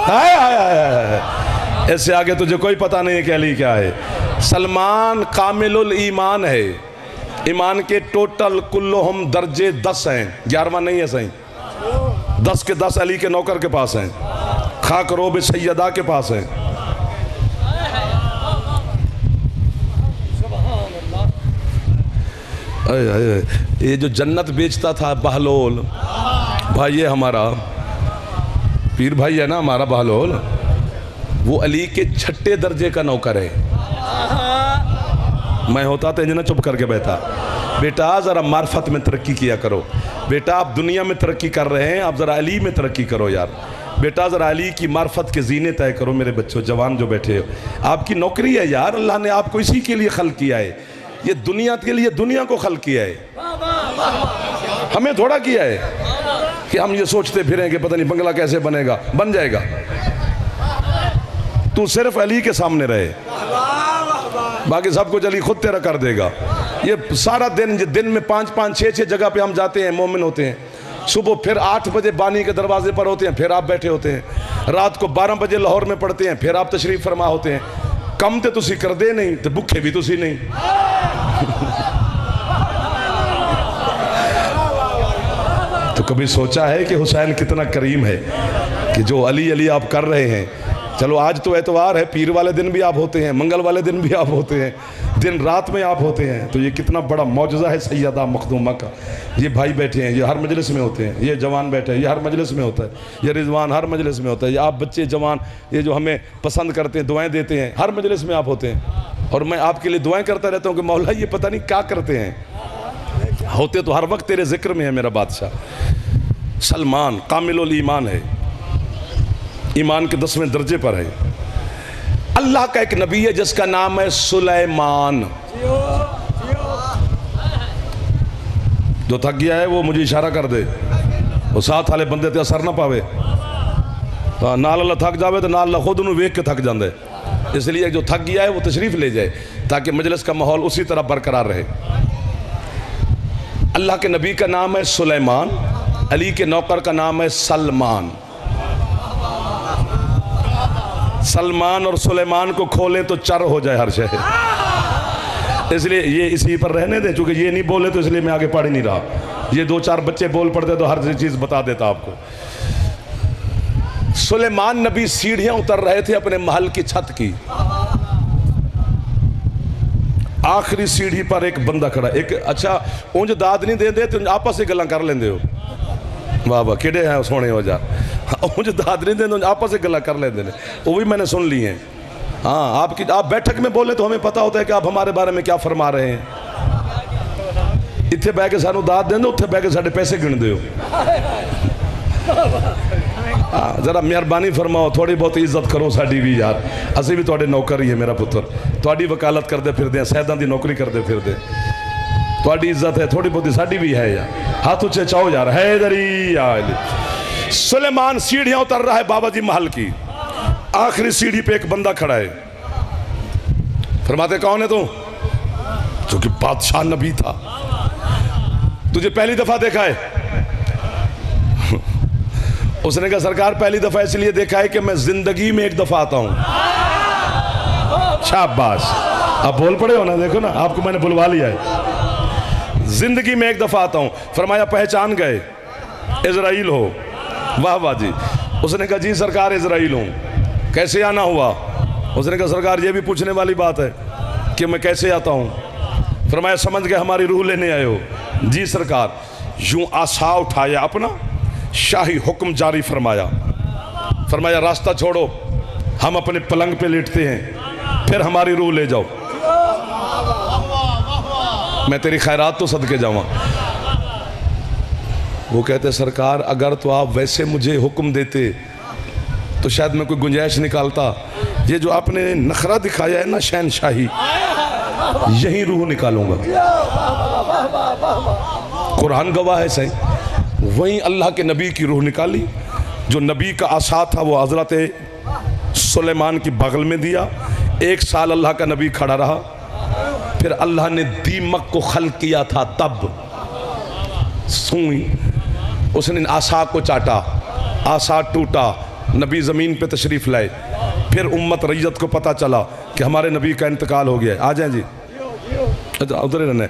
S1: हाय हाय हाय, इससे आगे तुझे कोई पता नहीं है कि अली क्या है। सलमान कामिलुल ईमान है, ईमान के टोटल कुल्लुहुम दर्जे 10 हैं, 11वां नहीं है सही, 10 के 10 अली के नौकर के पास हैं, खाक रोब सैयदा के पास हैं। ये जो जन्नत बेचता था बहलोल भाई, ये हमारा पीर भाई है ना हमारा बहलोल, वो अली के 6ठे दर्जे का नौकर है। मैं होता तो इंजना चुप करके बैठा, बेटा ज़रा मार्फत में तरक्की किया करो, बेटा आप दुनिया में तरक्की कर रहे हैं, आप ज़रा अली में तरक्की करो यार, बेटा ज़रा अली की मार्फत के जीने तय करो। मेरे बच्चों जवान जो बैठे हो, आपकी नौकरी है यार, अल्लाह ने आपको इसी के लिए खल्क किया है, ये दुनिया के लिए दुनिया को खल्क किया है, हमें थोड़ा किया है कि हम ये सोचते फिरें कि पता नहीं बंगला कैसे बनेगा, बन जाएगा। तू सिर्फ अली के सामने रहे, बाकी सब कुछ अली खुद तेरा कर देगा। ये सारा दिन में 5-5, 6-6 जगह पे हम जाते हैं, मोमिन होते हैं। सुबह फिर 8 बजे बानी के दरवाजे पर होते हैं, फिर आप बैठे होते हैं। रात को 12 बजे लाहौर में पढ़ते हैं, फिर आप तशरीफ फरमा होते हैं। कम तो तुसी कर दे नहीं तो भुखे भी तुसी नहीं। तो कभी सोचा है कि हुसैन कितना करीम है कि जो अली अली आप कर रहे हैं। चलो आज तो एतवार है, पीर वाले दिन भी आप होते हैं, मंगल वाले दिन भी आप होते हैं, दिन रात में आप होते हैं, तो ये कितना बड़ा मौजज़ा है सैयदा मखदूमा का। ये भाई बैठे हैं, ये हर मजलिस में होते हैं, ये जवान बैठे हैं, ये हर मजलिस में होता है, ये रिजवान हर मजलिस में होता है, ये आप बच्चे जवान ये जो हमें पसंद करते हैं, दुआएं देते हैं, हर मजलिस में आप होते हैं। और मैं आपके लिए दुआएं करता रहता हूँ कि मौला ये पता नहीं क्या करते हैं, होते तो हर वक्त तेरे जिक्र में है मेरा बादशाह। सलमान कामिलुल ईमान है, ईमान के 10वें दर्जे पर है। अल्लाह का एक नबी है जिसका नाम है सुलेमान। जो थक गया है वो मुझे इशारा कर दे, वो साथ वाले बंदे ते असर ना पावे, नाल अल्लाह थक जावे तो नाल खुद उन्हें वेख के थक जाते। इसलिए जो थक गया है वो तशरीफ ले जाए ताकि मजलिस का माहौल उसी तरह बरकरार रहे। अल्लाह के नबी का नाम है सुलेमान, अली के नौकर का नाम है सलमान। सलमान और सुलेमान को खोले तो चर हो जाए हर शहर, इसलिए ये इसी पर रहने दें। चूंकि ये नहीं बोले तो इसलिए मैं आगे पढ़ ही नहीं रहा। ये 2-4 बच्चे बोल पड़ते तो हर चीज़ बता देता आपको। सुलेमान नबी सीढ़ियां उतर रहे थे अपने महल की छत की, आखिरी सीढ़ी पर एक बंदा खड़ा। एक अच्छा उंज दाद नहीं देंदे तो आपस में गल्ला कर लेंदे हो, वाह वाह किड़े हैं सोने हो जा। मुझे दाद नहीं देते आपस में गला कर लेते हैं, वो भी मैंने सुन ली हैं। हाँ, आप बैठक में बोले तो हमें पता होता है कि आप हमारे बारे में क्या फरमा रहे हैं। इतने बह के सानू दाद देंगे, उत्थे बह के साढ़े पैसे गिन दो। हाँ, जरा मेहरबानी फरमाओ, थोड़ी बहुत इज्जत करो साड़ी भी यार, असी भी थोड़े नौकर ही है मेरा पुत्र, थोड़ी वकालत करते फिरते हैं, सैदां दी नौकरी करते फिरते, थोड़ी इज्जत है थोड़ी बहुत साड़ी भी है यार। हाथ ऊंचे चाहो यार, हैदरी यार। सुलेमान सीढ़ियां उतर रहा है बाबा जी महल की, आखिरी सीढ़ी पे एक बंदा खड़ा है। फरमाते कौन है तू? जो कि बादशाह नबी था। तुझे पहली दफा देखा है? उसने कहा सरकार पहली दफा इसलिए देखा है कि मैं जिंदगी में एक दफा आता हूं। शाबाश, आप बोल पड़े हो ना, देखो ना आपको मैंने बुलवा लिया है। जिंदगी में एक दफा आता हूं। फरमाया पहचान गए? इजराइल हो? वाह वाह जी। उसने कहा जी सरकार इजराइल हूँ। कैसे आना हुआ? उसने कहा सरकार ये भी पूछने वाली बात है कि मैं कैसे आता हूँ। फरमाया समझ गए हमारी रूह लेने आए हो? जी सरकार। यूं आसा उठाया अपना, शाही हुक्म जारी फरमाया। फरमाया रास्ता छोड़ो, हम अपने पलंग पे लेटते हैं, फिर हमारी रूह ले जाओ, मैं तेरी खैरात तो सदके जाऊँ। वो कहते सरकार अगर तो आप वैसे मुझे हुक्म देते तो शायद मैं कोई गुंजाइश निकालता। ये जो आपने नखरा दिखाया है ना शहनशाही, यही रूह निकालूंगा। कुरान गवाह है सही, वहीं अल्लाह के नबी की रूह निकाली। जो नबी का आसा था वो हज़रत सुलेमान की बगल में दिया। 1 साल अल्लाह का नबी खड़ा रहा। फिर अल्लाह ने दीमक को खल किया था, तब सुई, उसने आसा को चाटा, आसा टूटा, नबी ज़मीन पे तशरीफ़ लाए। फिर उम्मत रैयत को पता चला कि हमारे नबी का इंतकाल हो गया। आ जाए जी, अच्छा उधर ही रहने,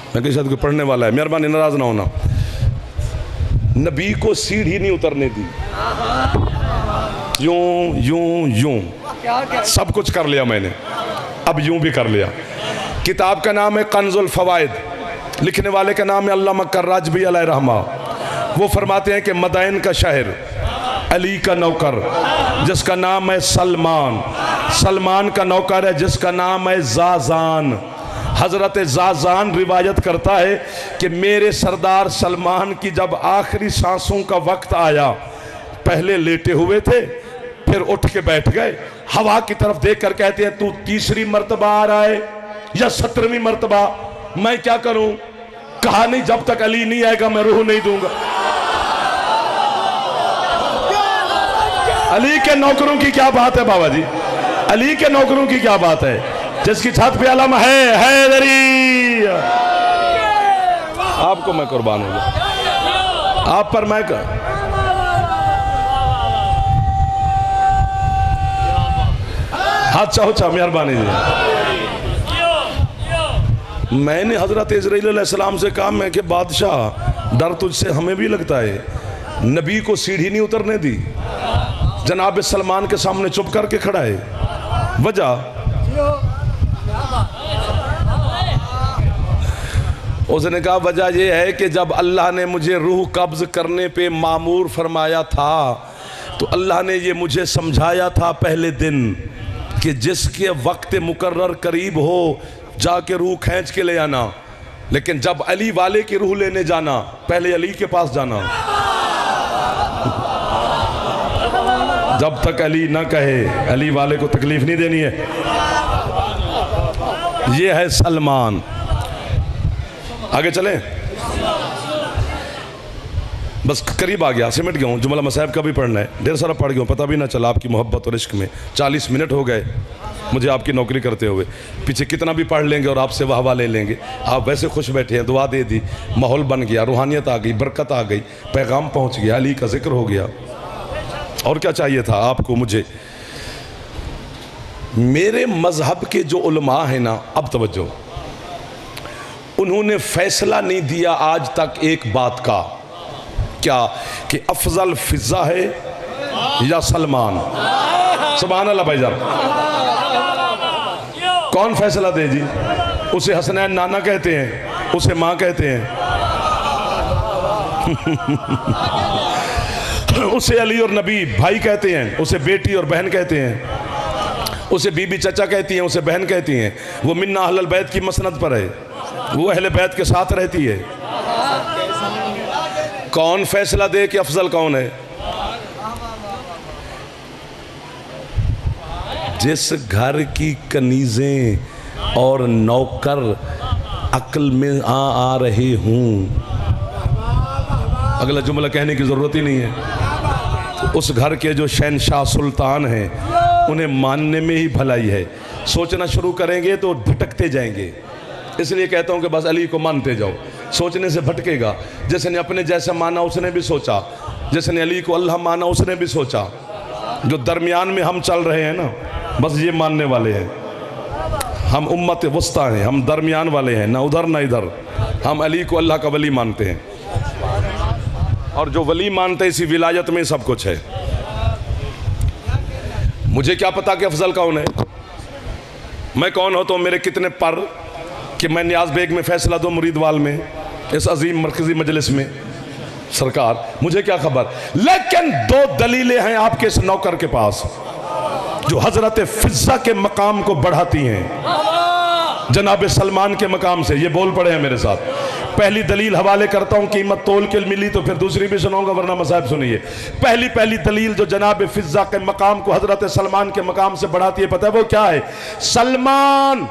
S1: मैं कहीं शायद कोई पढ़ने वाला है, मेहरबानी नाराज़ ना होना। नबी को सीढ़ी नहीं उतरने दी, यूं यूं यूं सब कुछ कर लिया मैंने, अब यूं भी कर लिया। किताब का नाम है कंजुल फवाइद, लिखने वाले का नाम है अल्लामा कर्राजवी अलैहि रहमा। वो फरमाते हैं कि मदाइन का शहर, अली का नौकर जिसका नाम है सलमान, सलमान का नौकर है जिसका नाम है जाजान। हज़रत जाजान रिवायत करता है कि मेरे सरदार सलमान की जब आखिरी सांसों का वक्त आया, पहले लेटे हुए थे, फिर उठ के बैठ गए, हवा की तरफ देख कर कहते हैं तू तीसरी मर्तबा आ रहा है या 17वीं मर्तबा? मैं क्या करूं? कहा नहीं, जब तक अली नहीं आएगा मैं रूह नहीं दूंगा। अली के नौकरों की क्या बात है बाबा जी, अली के नौकरों की क्या बात है? जिसकी छत पे अलम है हैदरी, आपको मैं कुर्बान हो गया, आप पर मैं हाथ चाहो चाह, मेहरबानी जी। मैंने हजरत इज़राइल अलैहिस्सलाम से कहा, मैं कि बादशाह डर तुझसे हमें भी लगता है, नबी को सीढ़ी नहीं उतरने दी, जनाब सलमान के सामने चुप करके खड़ा है। वजह उसने कहा वजह यह है कि जब अल्लाह ने मुझे रूह कब्ज़ करने पे मामूर फरमाया था तो अल्लाह ने ये मुझे समझाया था पहले दिन कि जिसके वक्त मुकर्रर करीब हो जाके रूह खींच के ले आना, लेकिन जब अली वाले की रूह लेने जाना पहले अली के पास जाना। जब तक अली ना कहे अली वाले को तकलीफ नहीं देनी है। ये है सलमान। आगे चलें, बस करीब आ गया, सिमट गया हूँ, जुमला मसाहब का भी पढ़ना है, ढेर सारा पढ़ गया हूँ, पता भी ना चला आपकी मोहब्बत और इश्क में। 40 मिनट हो गए मुझे आपकी नौकरी करते हुए, पीछे कितना भी पढ़ लेंगे और आपसे वाह वाह ले लेंगे। आप वैसे खुश बैठे हैं, दुआ दे दी, माहौल बन गया, रूहानियत आ गई, बरकत आ गई, पैगाम पहुँच गया, अली का जिक्र हो गया। और क्या चाहिए था आपको मुझे? मेरे मजहब के जो उलमा है ना, अब तवज्जो, उन्होंने फैसला नहीं दिया आज तक एक बात का, क्या कि अफजल फिजा है या सलमान। सुभान अल्लाह भाईजान, कौन फैसला दे जी? उसे हसनैन नाना कहते हैं, उसे माँ कहते हैं उसे अली और नबी भाई कहते हैं, उसे बेटी और बहन कहते हैं, उसे बीबी चचा कहती हैं, उसे बहन कहती हैं। वो मिन्ना अहलल बैत की मसनद पर है, वो अहले बैत के साथ रहती है। कौन फैसला दे कि अफजल कौन है? जिस घर की कनीजें और नौकर अक्ल में आ रहे हूं, अगला जुमला कहने की जरूरत ही नहीं है। उस घर के जो शहनशाह सुल्तान हैं उन्हें मानने में ही भलाई है। सोचना शुरू करेंगे तो भटकते जाएंगे, इसलिए कहता हूं कि बस अली को मानते जाओ, सोचने से भटकेगा। जिसने अपने जैसा माना उसने भी सोचा, जिसने अली को अल्लाह माना उसने भी सोचा। जो दरमियान में हम चल रहे हैं ना, बस ये मानने वाले हैं। हम उम्मत वस्ता हैं, हम दरमियान वाले हैं, ना उधर ना इधर। हम अली को अल्लाह का वली मानते हैं, और जो वली मानते हैं इसी विलायत में सब कुछ है। मुझे क्या पता कि अफजल कौन है? मैं कौन होता हूँ, मेरे कितने पर कि मैं नियाज बेग में फैसला दूँ, मुरीदवाल में, इस अजीम मरकजी मजलिस में। सरकार मुझे क्या खबर, लेकिन 2 दलीलें हैं आपके इस नौकर के पास जो हजरत फिजा के मकाम को बढ़ाती हैं जनाब सलमान के मकाम से। ये बोल पड़े हैं मेरे साथ। पहली दलील हवाले करता हूँ, कीमत तोल के मिली तो फिर दूसरी भी सुनाऊंगा, वरना मसाहब सुनिए। पहली दलील जो जनाब फिजा के मकाम को हजरत सलमान के मकाम से बढ़ाती है, पता है वो क्या है? सलमान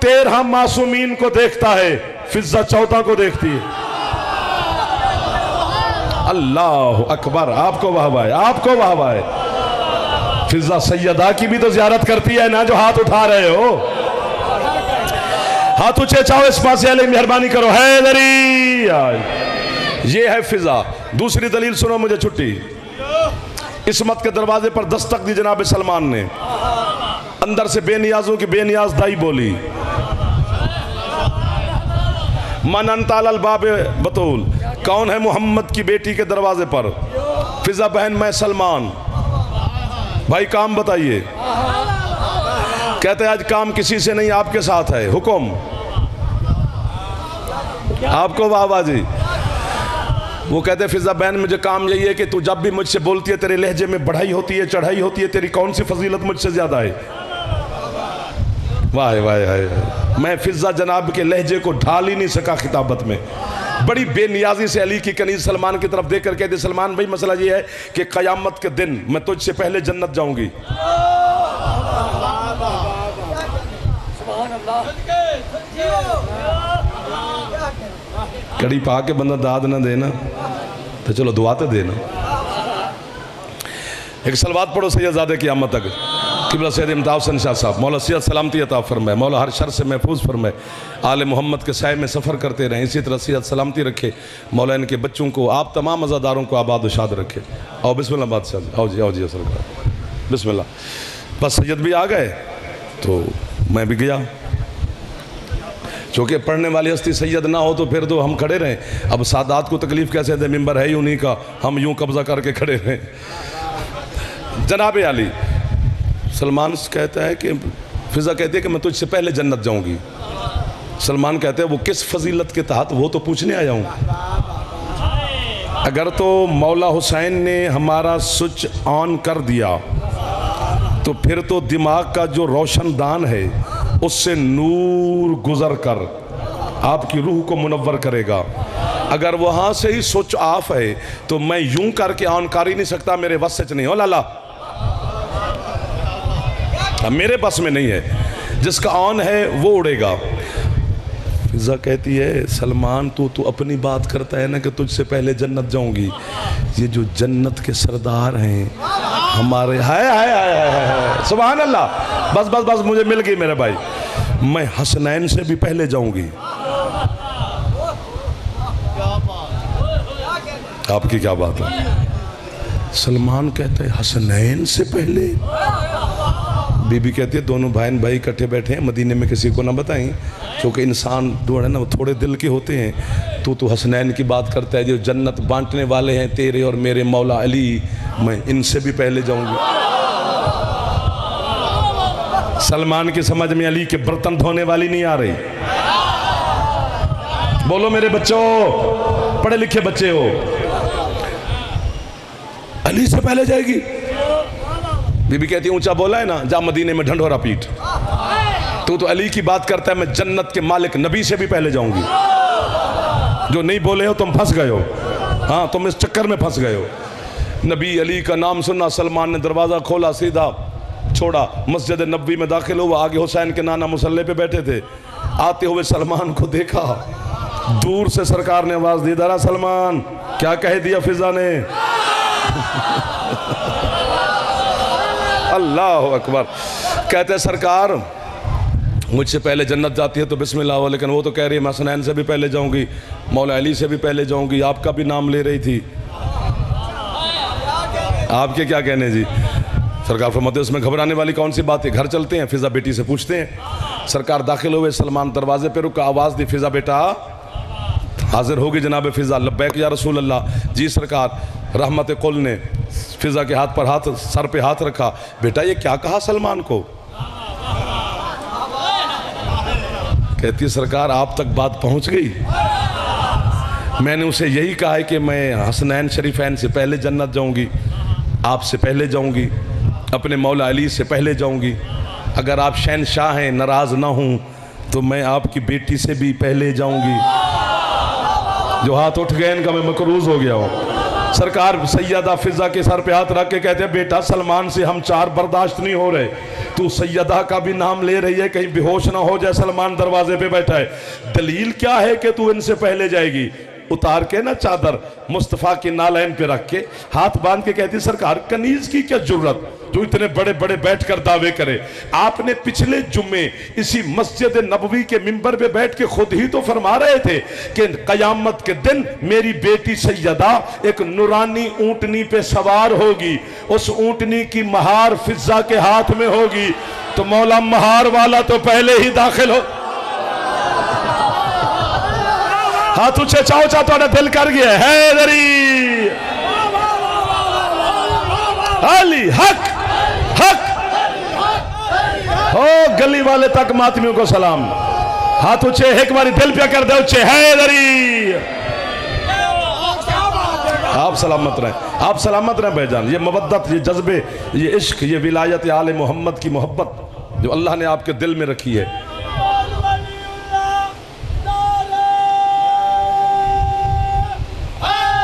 S1: 13 मासूमीन को देखता है, फिजा 14 को देखती है। अल्लाह अकबर, आपको वाहवाह है, आपको वाहवाह है। फिजा सैयदा की भी तो जियारत करती है ना, जो हाथ उठा रहे हो। हाथ ऊंचे चाहो इस पास से, मेहरबानी करो। हैदरी ये है फिजा। दूसरी दलील सुनो, मुझे छुट्टी। इस्मत के दरवाजे पर दस्तक दी जनाब सलमान ने। अंदर से बेनियाजों की बेनियाज दाई बोली, मन अंताल बाब बतूल, कौन है मोहम्मद की बेटी के दरवाजे पर? फिजा बहन, मैं सलमान। भाई काम बताइए। कहते आज काम किसी से नहीं, आपके साथ है। हुक्म आपको वाह जी। वो कहते फिजा बहन, मुझे काम यही है कि तू जब भी मुझसे बोलती है तेरे लहजे में बढ़ाई होती है, चढ़ाई होती है। तेरी कौन सी फजीलत मुझसे ज्यादा है? वाह वाह वाह। मैं फिजा जनाब के लहजे को ढाल ही नहीं सका खिताबत में। बड़ी बेनियाजी से अली की कनीज सलमान की तरफ देखकर कहते, सलमान भाई मसला ये है कि कयामत के दिन मैं तुझसे पहले जन्नत जाऊंगी। कड़ी पा के बंदा दाद ना देना तो चलो दुआ तो देना। एक सलवात पढ़ो सैयदजादे क़यामत तक। किबला सैयद इम्तियाज़ हसन शाह साहब, मौला सेहत सलामती अता फरमाए, मौला हर शर से महफूज फरमाए, आले मोहम्मद के साए में सफ़र करते रहें, इसी तरह सेहत सलामती रखे। मौला इनके बच्चों को, आप तमाम अज़ादारों को आबाद शाद रखे। आओ बिस्मिल्लाह बादशाह, आओ जी सरकार, बिस्मिल्लाह। बस सैयद भी आ गए तो मैं भी गया, चूँकि पढ़ने वाली हस्ती सैयद ना हो तो फिर तो हम खड़े रहें। अब सादात को तकलीफ़ कैसे दे, मिंबर है ही उन्हीं का, हम यूँ कब्ज़ा करके खड़े रहें। जनाब अली, सलमान कहता है कि फिजा कहती है कि मैं तुझसे पहले जन्नत जाऊंगी। सलमान कहते हैं वो किस फजीलत के तहत, वो तो पूछने आया हूँ। अगर तो मौला हुसैन ने हमारा स्विच ऑन कर दिया तो फिर तो दिमाग का जो रोशनदान है उससे नूर गुजर कर आपकी रूह को मुनव्वर करेगा। अगर वहाँ से ही स्विच ऑफ है तो मैं यूं करके ऑन कर ही नहीं सकता, मेरे बस से नहीं हो लाला, मेरे बस में नहीं है। जिसका ऑन है वो उड़ेगा। फिजा कहती है सलमान तू अपनी बात करता है ना कि तुझसे पहले जन्नत जाऊंगी। ये जो जन्नत के सरदार हैं हमारे, हाय सुभान अल्लाह, बस बस बस मुझे मिल गई मेरे भाई। मैं हसनैन से भी पहले जाऊंगी। आपकी क्या बात है? सलमान कहते हैं हसनैन से पहले। बीबी कहती है दोनों बहन भाई इकट्ठे बैठे हैं, मदीने में किसी को ना बताएं, क्योंकि इंसान जो है ना वो थोड़े दिल के होते हैं। तू हसनैन की बात करता है, जो जन्नत बांटने वाले हैं तेरे और मेरे मौला अली, मैं इनसे भी पहले जाऊंगी। सलमान की समझ में अली के बर्तन धोने वाली नहीं आ रही। बोलो मेरे बच्चों, पढ़े लिखे बच्चे हो, अली से पहले जाएगी। बीबी कहती है ऊंचा बोला है ना, जा मदीने में ढंढोरा पीट। तू तो अली की बात करता है, मैं जन्नत के मालिक नबी से भी पहले जाऊंगी। जो नहीं बोले हो तुम फंस गए हो, हाँ तुम इस चक्कर में फंस गए हो। नबी अली का नाम सुनना, सलमान ने दरवाज़ा खोला, सीधा छोड़ा, मस्जिद नबी में दाखिल हुआ। आगे हुसैन के नाना मुसल्ले पे बैठे थे। आते हुए सलमान को देखा, दूर से सरकार ने आवाज़ दी, दरा सलमान, क्या कह दिया फिजा ने? अल्लाह अकबर। कहते सरकार मुझसे पहले जन्नत जाती है तो बिस्मिल्लाह हो, लेकिन वो तो कह रही है मैं हसनैन से भी पहले जाऊंगी, मौला अली से भी पहले जाऊंगी। आपका भी नाम ले रही थी, आपके क्या कहने जी? सरकार फरमाते उसमें घबराने वाली कौन सी बात है, घर चलते हैं। फिजा बेटी से पूछते हैं। सरकार दाखिल हुए, सलमान दरवाजे पे रुका, आवाज़ दी फिजा बेटा हाजिर होगी जनाब फिजा। लब्बैक या रसूल अल्लाह। जी सरकार। रहमत कुल ने फिजा के हाथ पर हाथ, सर पे हाथ रखा। बेटा ये क्या कहा सलमान को? कहती सरकार आप तक बात पहुंच गई। मैंने उसे यही कहा है कि मैं हसनैन शरीफैन से पहले जन्नत जाऊंगी, आपसे पहले जाऊंगी, अपने मौला अली से पहले जाऊंगी। अगर आप शहनशाह हैं, नाराज़ ना हूं तो मैं आपकी बेटी से भी पहले जाऊंगी। जो हाथ उठ गए इनका मैं मकरूज हो गया हूँ। सरकार सैयदा फिजा के सर पे हाथ रख के कहते हैं बेटा सलमान से हम चार बर्दाश्त नहीं हो रहे। तू सैयदा का भी नाम ले रही है, कहीं बेहोश ना हो जाए। सलमान दरवाजे पे बैठा है। दलील क्या है कि तू इनसे पहले जाएगी? उतार के ना चादर मुस्तफ़ा के नालैन पे रख के हाथ बांध के कहती सरकार कनीज की क्या जरूरत जो इतने बड़े बड़े बैठकर दावे करे। आपने पिछले जुम्मे इसी मस्जिद नबवी के मिंबर पे बैठ के खुद ही तो फरमा रहे थे कि कयामत के दिन मेरी बेटी सैयदा एक नूरानी ऊंटनी पे सवार होगी, उस ऊंटनी की महार फिजा के हाथ में होगी। तो मौला महार वाला तो पहले ही दाखिल हो। हाथ ऊंचे चाओ चा थोड़ा दिल कर गया हैदरी अली हक हक हो गली वाले तक मातमियों को सलाम। हाथ ऊंचे एक बारी दिल पे कर दे ऊंचे हैदरी। आप सलामत रहें, आप सलामत रहें भाईजान। ये मोहब्बत, ये जज्बे, ये इश्क, ये विलायत आले मोहम्मद की मोहब्बत जो अल्लाह ने आपके दिल में रखी है।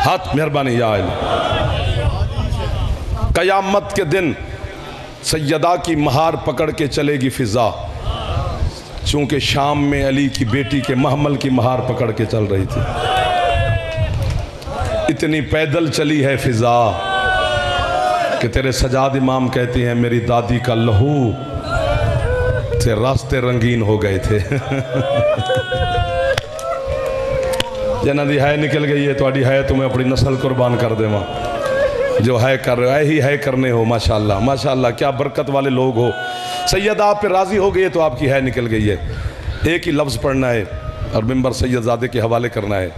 S1: हाथ मेहरबानी या कयामत के दिन सैयदा की महार पकड़ के चलेगी फिजा, चूंकि शाम में अली की बेटी के महमल की महार पकड़ के चल रही थी। इतनी पैदल चली है फिजा कि तेरे सजाद इमाम कहती हैं मेरी दादी का लहू से रास्ते रंगीन हो गए थे। जना दी है निकल गई है थोड़ी है, तुम्हें अपनी नस्ल कुर्बान कर देवा जो है कर रहे ही है करने हो। माशाल्लाह माशाल्लाह, क्या बरकत वाले लोग हो। सैयद आप पे राजी हो गई है तो आपकी है निकल गई है। एक ही लफ्ज़ पढ़ना है और मिंबर सैयदजादे के हवाले करना है।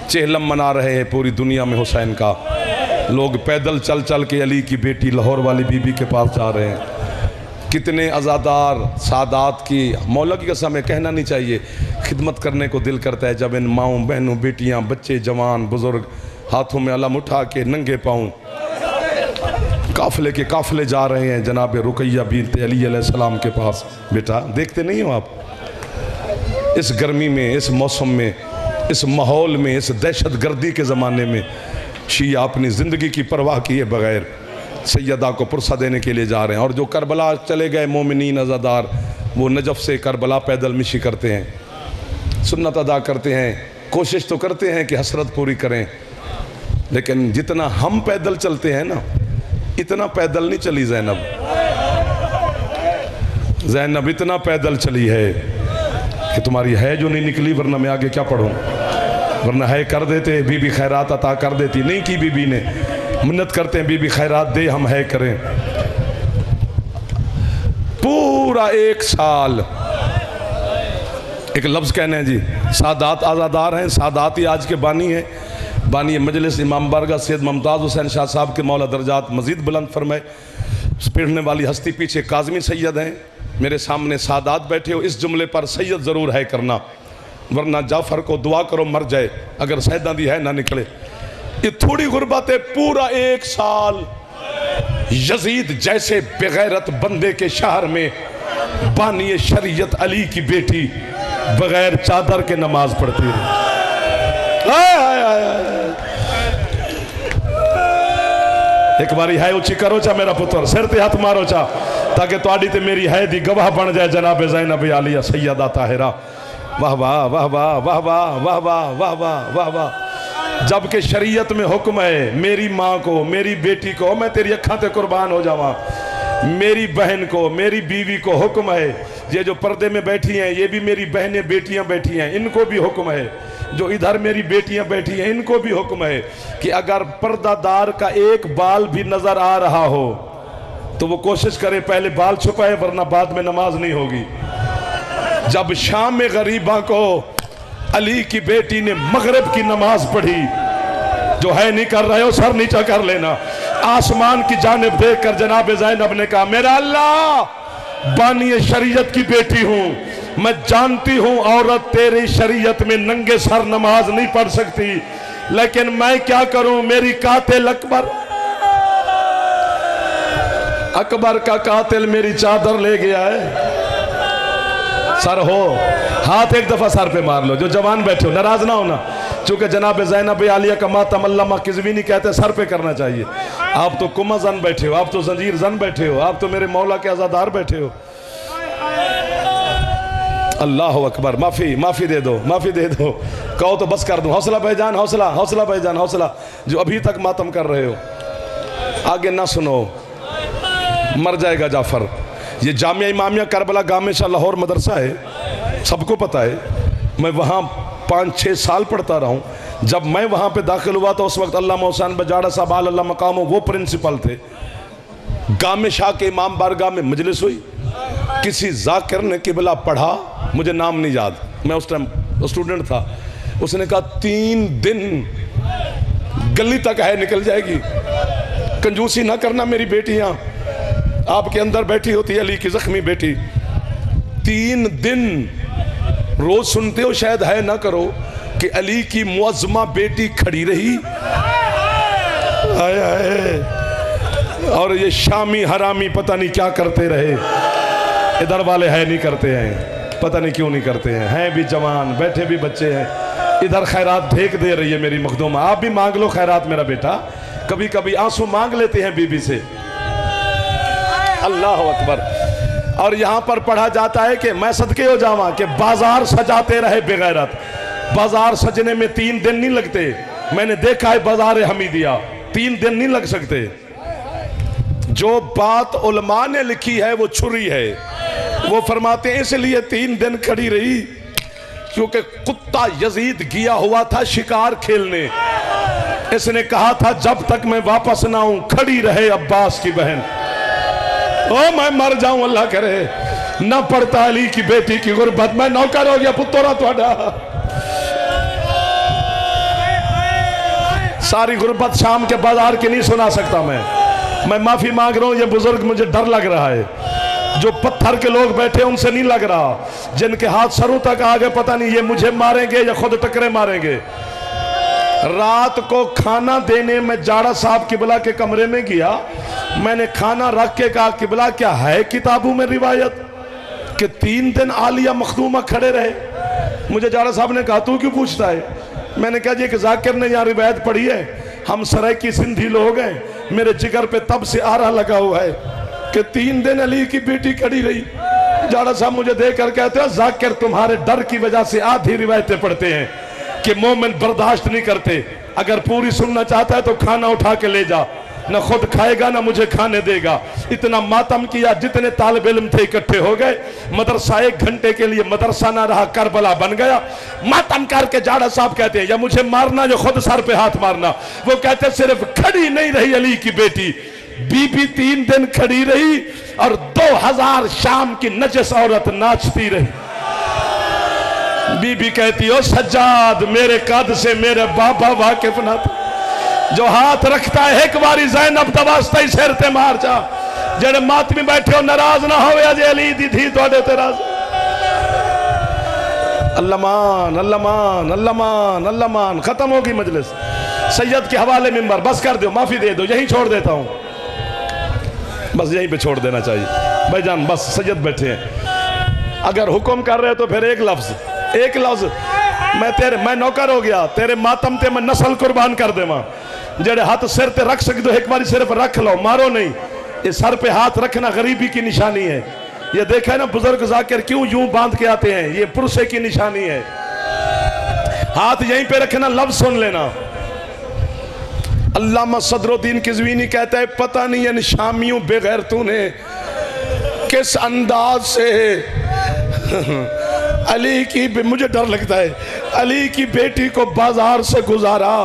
S1: चेहलम मना रहे हैं पूरी दुनिया में हुसैन का। लोग पैदल चल चल के अली की बेटी लाहौर वाली बीबी के पास जा रहे हैं। कितने आज़ादार सादात की, मौला की कसम है कहना नहीं चाहिए, खिदमत करने को दिल करता है जब इन माँओं बहनों बेटियाँ बच्चे जवान बुज़ुर्ग हाथों में अलम उठा के नंगे पाँव काफ़िले के काफ़िले जा रहे हैं जनाब रुकैया बीनत अली अलैहिस्सलाम के पास। बेटा देखते नहीं हो आप इस गर्मी में, इस मौसम में, इस माहौल में, इस दहशत गर्दी के ज़माने में शिया अपनी ज़िंदगी की परवाह किए बगैर सैयदा को पुरसा देने के लिए जा रहे हैं। और जो करबला चले गए मोमिनीन अज़ादार, वो नजफ़ से करबला पैदल मिशी करते हैं, सुन्नत अदा करते हैं, कोशिश तो करते हैं कि हसरत पूरी करें, लेकिन जितना हम पैदल चलते हैं ना इतना पैदल नहीं चली ज़ैनब। ज़ैनब इतना पैदल चली है कि तुम्हारी है जो नहीं निकली, वरना मैं आगे क्या पढ़ूं, वरना है कर देते, बीबी खैरात अता कर देती, नहीं की बीबी ने। मिन्नत करते हैं बीबी खैरात दे, हम है करें। पूरा एक साल एक लफ्ज़ कहने हैं जी, सादात आज़ादार हैं, सादात ही आज के बानी हैं। बानी मजलिस इमाम बारगाह सैयद मुमताज़ हुसैन शाह साहब के मौला दर्जात मज़ीद बुलंद फरमाए। पढ़ने वाली हस्ती पीछे काज़मी सैयद हैं, मेरे सामने सादात बैठे हो। इस जुमले पर सैयद ज़रूर है करना, वरना जाफ़र को दुआ करो मर जाए अगर सैयदा दी है ना निकले। ये थोड़ी गुर्बत है। पूरा एक साल यजीद जैसे बेगैरत बंदे के शहर में बानी शरीयत अली की बेटी बगैर चादर के नमाज पढ़ती है। एक बारी है उची करो चा मेरा पुत्र, सिर ते हाथ मारो चा, ताकि तुहाडी ते मेरी है दी गवाह बन जाए जनाब ज़ैनब आलिया सैयदा ताहिरा। वाह वाह वाह वाह वाह वाह वाह वाह वाह वाह वाह वाह। जबकि शरीयत में हुक्म है मेरी माँ को, मेरी बेटी को, मैं तेरी अखा ते कुर्बान हो जावा, मेरी बहन को, मेरी बीवी को हुक्म है। ये जो पर्दे में बैठी हैं ये भी मेरी बहनें बेटियां बैठी हैं, इनको भी हुक्म है। जो इधर मेरी बेटियां बैठी हैं इनको भी हुक्म है कि अगर पर्दादार का एक बाल भी नजर आ रहा हो तो वो कोशिश करे पहले बाल छुपाए, वरना बाद में नमाज नहीं होगी। जब शाम में गरीबा को अली की बेटी ने मगरिब की नमाज पढ़ी, जो है नहीं कर रहे हो सर नीचा कर लेना, आसमान की जानिब देख कर जनाब ज़ैनब ने कहा मेरा अल्लाह बानी शरीयत की बेटी हूं, मैं जानती हूं औरत तेरी शरीयत में नंगे सर नमाज नहीं पढ़ सकती, लेकिन मैं क्या करूं, मेरी कातिल अकबर का कातिल मेरी चादर ले गया है। सर हो हाथ एक दफा सर पे मार लो, जो जवान बैठे हो नाराज ना होना, चूंकि जनाब ज़ैनब आलिया का मातम अल्लामा किज़वी नहीं कहते, सर पे करना चाहिए। आप तो कुमा जन बैठे हो, आप तो जंजीर जन बैठे हो, आप तो मेरे मौला के आज़ादार बैठे हो। अल्लाह अकबर। माफ़ी माफ़ी दे दो, माफ़ी दे दो। कहो तो बस कर दूँ। हौसला भाईजान, हौसला, हौसला भाईजान, हौसला। जो अभी तक मातम कर रहे हो आगे ना सुनो, मर जाएगा जाफ़र। ये जामिया इमामिया करबला गामे शाह लाहौर मदरसा है, सबको पता है। मैं वहाँ 5-6 साल पढ़ता रहा हूँ। जब मैं वहाँ पे दाखिल हुआ तो उस वक्त अल्लामा हुसैन बजाड़ा साहब अल्लाह मकाम वो प्रिंसिपल थे। गामे शाह के इमाम बारगाह में मजलिस हुई, किसी जाकिर ने किबला पढ़ा, मुझे नाम नहीं याद, मैं उस टाइम स्टूडेंट था। उसने कहा 3 दिन गली तक है निकल जाएगी, कंजूसी ना करना मेरी बेटी यहाँ आपके अंदर बैठी होती है, अली की जख्मी बेटी। 3 दिन रोज सुनते हो शायद है ना करो कि अली की मुअज्जमा बेटी खड़ी रही। आए आए। और ये शामी हरामी पता नहीं क्या करते रहे। इधर वाले है नहीं करते हैं, पता नहीं क्यों नहीं करते हैं भी जवान, बैठे भी बच्चे हैं। इधर खैरात फेंक दे रही है मेरी मखदूम। आप भी मांग लो खैरात मेरा बेटा, कभी कभी आंसू मांग लेते हैं बीबी से। अल्लाह अकबर। और यहाँ पर पढ़ा जाता है कि मैं सदके हो जावा कि बाजार सजाते रहे बेगैरत। बाजार सजने में 3 दिन नहीं लगते। मैंने देखा है बाजार हमीदिया, 3 दिन नहीं लग सकते। जो बात उलमा ने लिखी है वो छुरी है। वो फरमाते हैं इसलिए 3 दिन खड़ी रही क्योंकि कुत्ता यजीद गया हुआ था शिकार खेलने। इसने कहा था जब तक मैं वापस ना आऊं खड़ी रहे अब्बास की बहन। ओ मैं मर जाऊं अल्लाह करे, न पड़ता अली की बेटी की गुरबत। मैं नौकर हो गया पुत्तोरा तुहाडा। सारी गुरबत शाम के बाजार की नहीं सुना सकता मैं माफी मांग रहा हूं। ये बुजुर्ग मुझे डर लग रहा है। जो पत्थर के लोग बैठे उनसे नहीं लग रहा, जिनके हाथ सरों तक आ गए पता नहीं ये मुझे मारेंगे या खुद टकरे मारेंगे। रात को खाना देने में जाड़ा साहब किबला के कमरे में गया। मैंने खाना रख के कहा किबला क्या है किताबों में रिवायत कि 3 दिन आलिया मखदूमा खड़े रहे। मुझे जाड़ा साहब ने कहा तू क्यों पूछता है? मैंने कहा जी कि जाकिर ने यहाँ रिवायत पढ़ी है, हम सराय की सिंधी लोग हैं, मेरे जिगर पे तब से आरा लगा हुआ है कि 3 दिन अली की बेटी खड़ी रही। जाड़ा साहब मुझे देख कर कहते हैं जाकिर तुम्हारे डर की वजह से आधी रिवायतें पढ़ते हैं कि मोमिन बर्दाश्त नहीं करते। अगर पूरी सुनना चाहता है तो खाना उठा के ले जा, न खुद खाएगा ना मुझे खाने देगा। इतना मातम किया, जितने तालिब इल्म थे इकट्ठे हो गए। मदरसा 1 घंटे के लिए मदरसा ना रहा, करबला बन गया। मातम करके जाड़ा साहब कहते हैं या मुझे मारना या खुद सर पे हाथ मारना। वो कहते सिर्फ खड़ी नहीं रही अली की बेटी, बीबी 3 दिन खड़ी रही और 2000 शाम की नजस औरत नाचती रही। बीबी कहती हो सज्जाद मेरे कद से मेरे बाबा वाकिफ ना था। जो हाथ रखता है एक बारी ज़ैनब दवास्ता ही सिर ते मार जा। जेड़े मातमी बैठे हो नाराज ना होवे अजे अली दी थी तोड़े ते राज। अल्लामान अल्लामान अल्लामान अल्लामान। खत्म होगी मजलिस। सैयद के हवाले मिंबर बस कर दो, माफी दे दो, यहीं छोड़ देता हूं, बस यहीं पे छोड़ देना चाहिए भाईजान। बस सैयद बैठे हैं, अगर हुक्म कर रहे हो तो फिर एक लफ्ज मैं नौकर हो गया तेरे मातम ते मैं नस्ल कुर्बान कर देवा। जेड़े हाथ सिर ते रख सकते हो एक बार सिर्फ रख लो, मारो नहीं। ये सर पे हाथ रखना गरीबी की निशानी है। ये देखा है ना बुजुर्ग जाकिर क्यों यूं बांध के आते हैं, ये पुरसे की निशानी है। हाथ यहीं पे रखना, लफ्ज सुन लेना। अल्लामा सदरुद्दीन किज़वीनी कहता है पता नहीं इन शामियों बेगैर तूने किस अंदाज से अली की, मुझे डर लगता है, अली की बेटी को बाजार से गुजारा।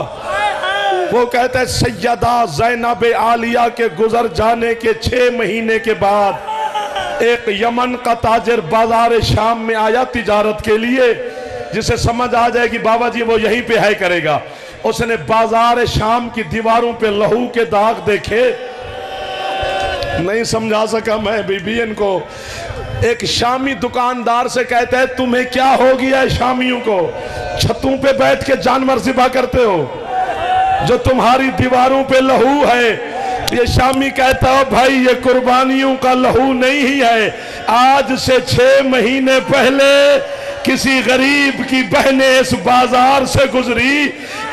S1: वो कहता है सैयदा ज़ैनब आलिया के गुजर जाने के 6 महीने के बाद एक यमन का ताजिर बाजार शाम में आया तिजारत के लिए, जिसे समझ आ जाएगी बाबा जी वो यहीं पे है करेगा। उसने बाजार शाम की दीवारों पे लहू के दाग देखे, नहीं समझा सका मैं बीबी इनको। एक शामी दुकानदार से कहता है तुम्हें क्या हो गया है शामियों को, छतों पे बैठ के जानवर ज़िबा करते हो, जो तुम्हारी दीवारों पे लहू है। ये शामी कहता है भाई ये कुर्बानियों का लहू नहीं ही है। आज से 6 महीने पहले किसी गरीब की बहनें इस बाजार से गुजरी।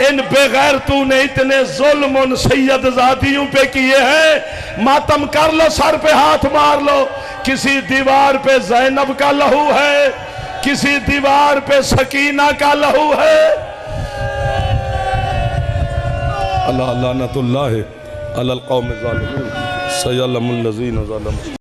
S1: इन बेगैरतों ने इतने जुल्म उन सैयदजादियों पे किए हैं, मातम कर लो, सर पे हाथ मार लो। किसी दीवार पे ज़ैनब का लहू है, किसी दीवार पे सकीना का लहू है। अल्लाह लानतुल्लाह अलल कौम ज़ालिमीन सयअलमुल लज़ीना ज़लमू।